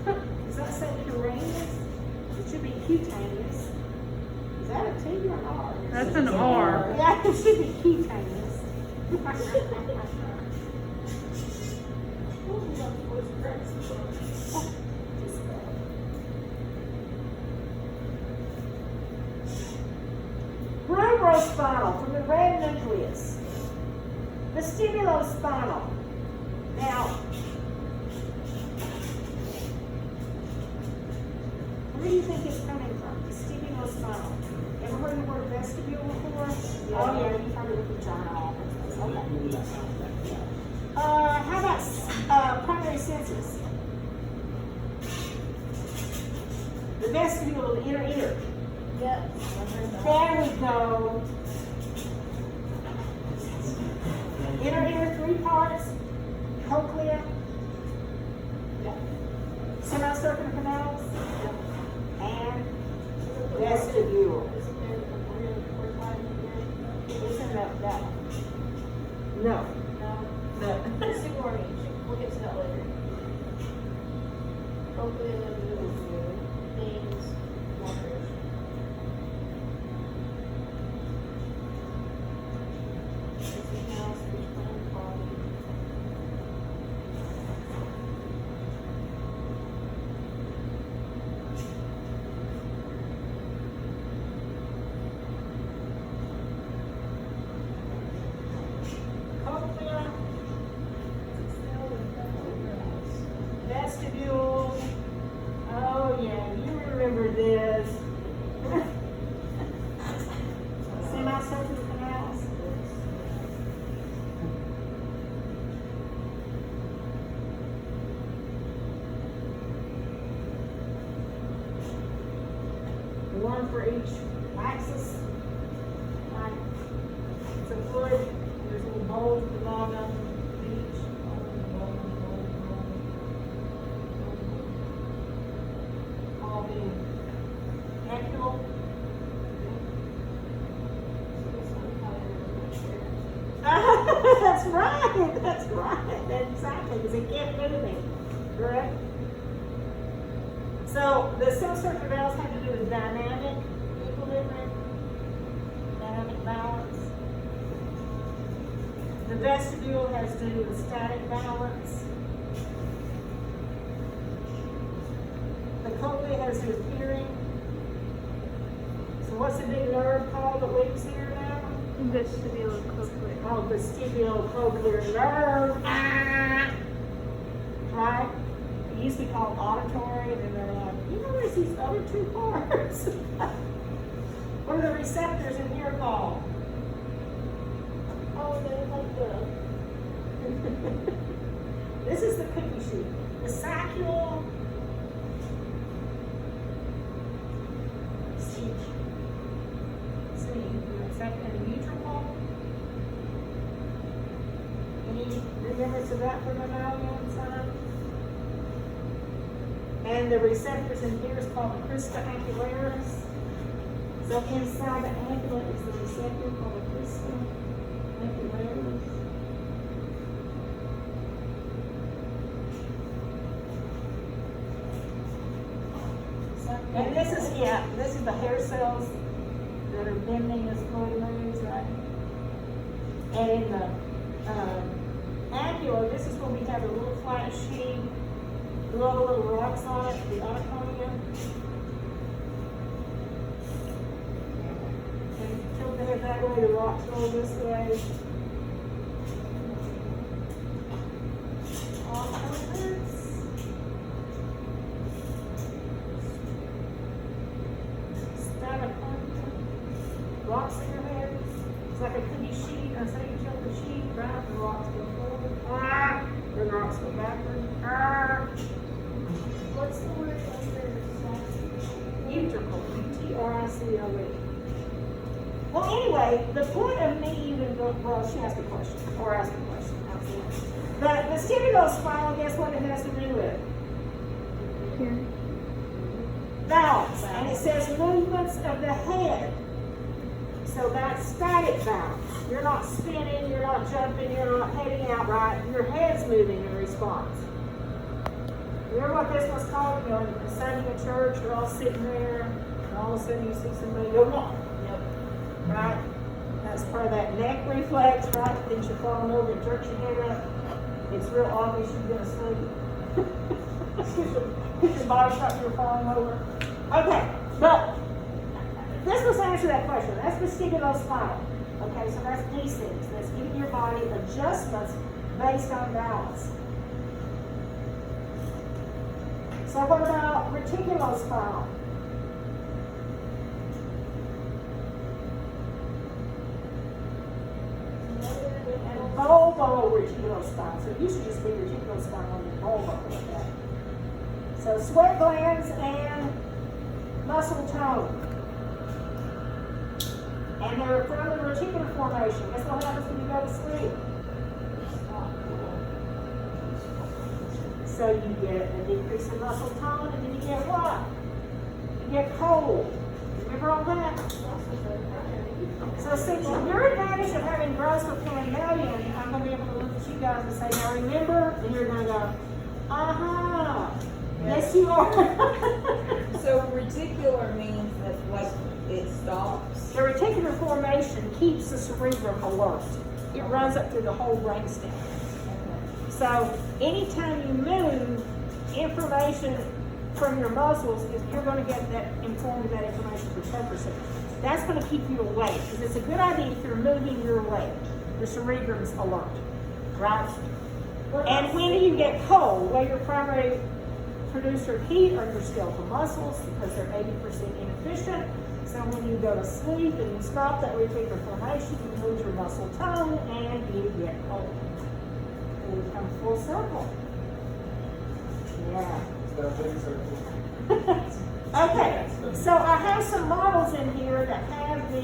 does that say cutaneous? It should be cutaneous. Is that a T or an R? That's an R. Yeah, it should be cutaneous. Cerebrospinal from the red nucleus. Vestibulospinal. Now, where do you think it's coming from? Vestibulospinal. Ever heard the word vestibule before? Oh yeah, you've heard it with John office. Okay. How about primary senses? The vestibule, the inner ear. Yep. There we go. Inner ear, 3 parts. Cochlea. Semicircular canals. And vestibule. Isn't that one? No. No. Sigourney, we'll get to that later. Hopefully, things, waters. Cochlea. Vestibule. Oh yeah, you remember this. Semicircular canals. One for each axis. Right. It's a fluid. There's little bowls at the bottom of each. All being ankle. That's right. That's right. That's exactly, because it kept moving. Correct? So the semicircular valves have to do with dynamic equilibrium, dynamic balance. The vestibule has to do with static balance. The cochlea has to do with hearing. So what's the big nerve called that leaves here now? Vestibulocochlear. Oh, vestibulocochlear nerve. Ah! Right? It used to be called auditory, and then they're like, you know, there's these other 2 parts. What are the receptors in here called? Oh, they're like This is the cookie sheet. The saccule. See, and the neutrophil. Any remembrance of that from mammalian son? And the receptors in here is called the crista ankularis. So inside the ankula is the receptor called the crista ankularis. And this is the hair cells that are bending as fluid moves, right? And in the ankula, this is where we have a little flat sheet, little rocks on it, the otoconia. And tilt the head that way, the rocks roll this way. Off of this. Rocks in your head. It's like a cookie sheet. I say you tilt the sheet, right? The rocks go forward. Ah! The rocks go backward. Ah! what's the word under Utricle. U-T-R-I-C-O-E. Well, anyway, the point of me even well, she asked a question, or asked a question. But the vestibulospinal, guess what it has to do with? Here. Balance. And it says movements of the head So that's static balance. You're not spinning, you're not jumping, you're not heading out right. Your head's moving in response. Remember what this was called? You know, in Sunday in church, you're all sitting there, and all of a sudden you see somebody go, "Whoa." Yep. Right? That's part of that neck reflex, right? Things you're falling over and jerk your head up. It's real obvious you've been asleep. Your body shot, you're falling over. Okay, but this was answer that question. That's vestibulospinal. Okay, so that's descending. That's giving your body adjustments based on balance. So what about reticulospinal? And bulboreticulospinal. So it used to just be reticulospinal and bulbo like that. So sweat glands and muscle tone. And they're from the reticular formation. Guess what happens when you go to sleep? So you get a decrease in muscle tone, and then you get what? You get cold. Remember all that? So see, your advantage of having gross repair mammalian, I'm going to be able to look at you guys and say, now remember, and you're going to go, uh-huh. Yes, you are. So reticular means that like it stops. The reticular formation keeps the cerebrum alert. It runs up through the whole brainstem. So anytime you move, information from your muscles, you're going to get that informed of that information for 10%. That's going to keep you awake because it's a good idea if you're moving your leg. Your cerebrum's alert, right? And when you get cold, well, your primary producer of heat are your skeletal muscles because they're 80% inefficient. So when you go to sleep and you stop that reticular formation, you lose your muscle tone and you get cold. And we come full circle. Yeah. Okay, so I have some models in here that have the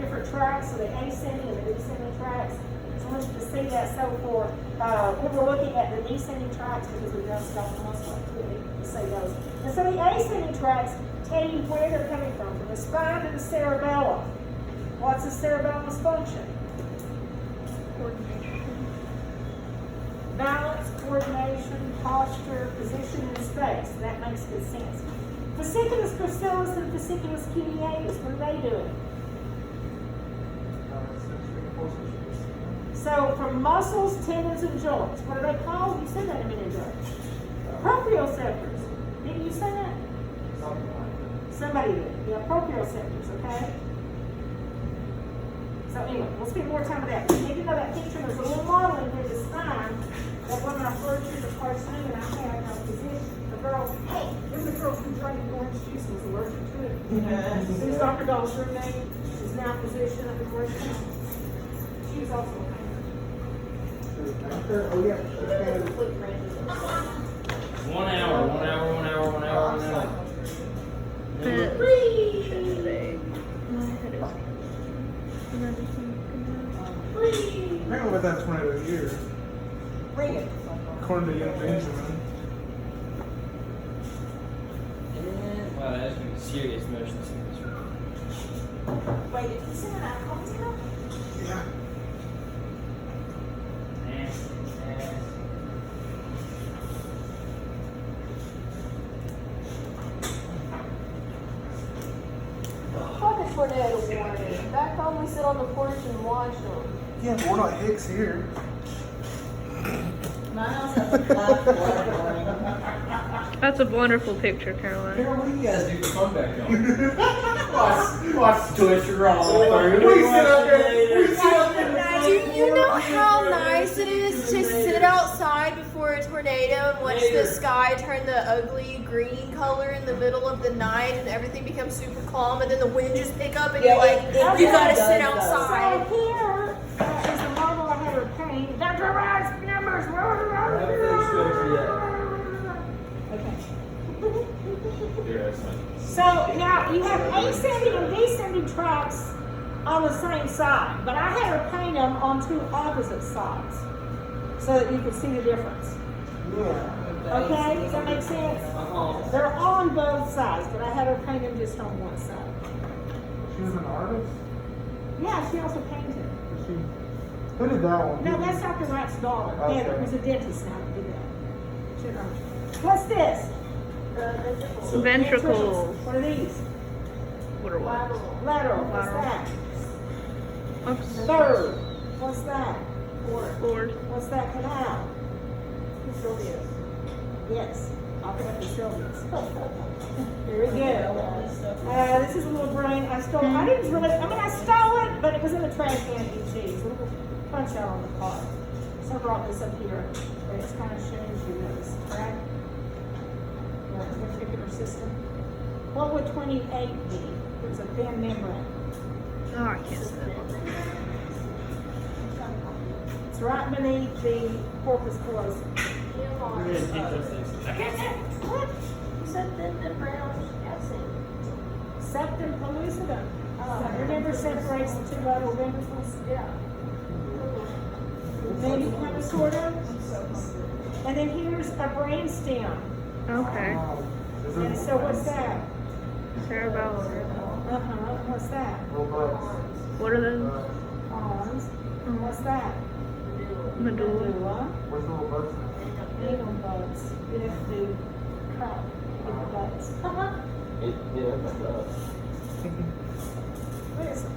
different tracks, so the ascending and the descending tracks. So I want you to see that. So for, we were looking at the descending tracks because we've done skeletal muscle activity to see those. And so the ascending tracks tell you where they're coming from the spine to the cerebellum. What's the cerebellum's function? Balance, coordination, posture, position in space. That makes good sense. Fasciculus gracilis and fasciculus cuneatus, what are they doing? So from muscles, tendons, and joints, what are they called? You said that a minute ago. Proprioceptors. Didn't you say that? Somebody did. Yeah, proprioceptors, okay? So anyway, we'll spend more time with that. You need to know that picture. There's a little model in here this time that when I first did the cartoon and I had a physician, the girl, hey, there's a girl who drank orange juice and was allergic to it. Who's Dr. Dahl's her name? She's now a physician at the University. She was also a painter. Oh, yeah. 1 hour, 1 hour, 1 hour, 1 hour, 1 hour. My head is. Apparently with that tornado here, Read it. according to Young Benjamin, Wow, that's gonna be serious motion sickness. Wait, did you send an alcohol zero? yeah, Nasty, nasty. Fuck a tornado warning. Back home we sit on the porch and watch them. yeah, but we're not Hicks here. My house has a black water warning. That's a wonderful picture, Caroline. Carol, what do you guys do for fun back home? watch Twister all through. We sit up there. We sit up there. Do you know how nice it is to sit outside before a tornado and watch the sky turn the ugly green color in the middle of the night and everything becomes super calm and then the wind just pick up and Yeah, you're like, it you really gotta does, sit though. outside. So here is a model I had her paint. Dr. Rice numbers. Okay. So now you have ascending and descending tracks on the same side, but I had her paint them on two opposite sides so that you could see the difference. Okay, does that make sense? They're on both sides, but I had her paint them just on one side. She was an artist? Yeah, she also painted. Who did that one? No, that's Dr. Wright's daughter. Okay. Heather, who's a dentist now to do that. Sugar. What's this? Ventricles. What are these? What are what? Lateral. What's Lateral. that? Oops. Third. What's that? Lord. What's that canal? Yes. I'll put up the Sylvia's. Here we go. This is a little brain. I stole. I didn't really. I mean, I stole it, but it was in the trash can at EG. It's a little punch out on the car. So I brought this up here. But it's kind of shows you this, right? The ventricular system. What would 28 be? It's a thin membrane. Oh, I can't see that. It's right beneath the corpus callosum. What? You said that the brown acid. Septum pellucidum. Your liver separates the two lateral ventricles. Yeah. Maybe kind of, sort of. And then here's a brain stem. Okay. And so what's that? Cerebellum. What's that? What are those? Pons. What's that? Medulla. Where's the little butts? Anal buds. You have to do crop with the butts. Yeah, my God. What is it?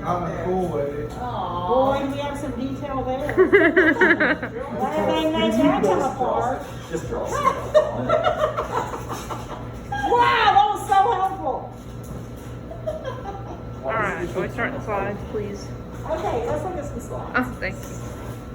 Not in a cool way. Boy, we have some detail there. They made that come apart. Just draw some on it. Wow, that was so helpful. Alright, shall we start the slides, please? Okay, let's look at some slides. Oh, thank you.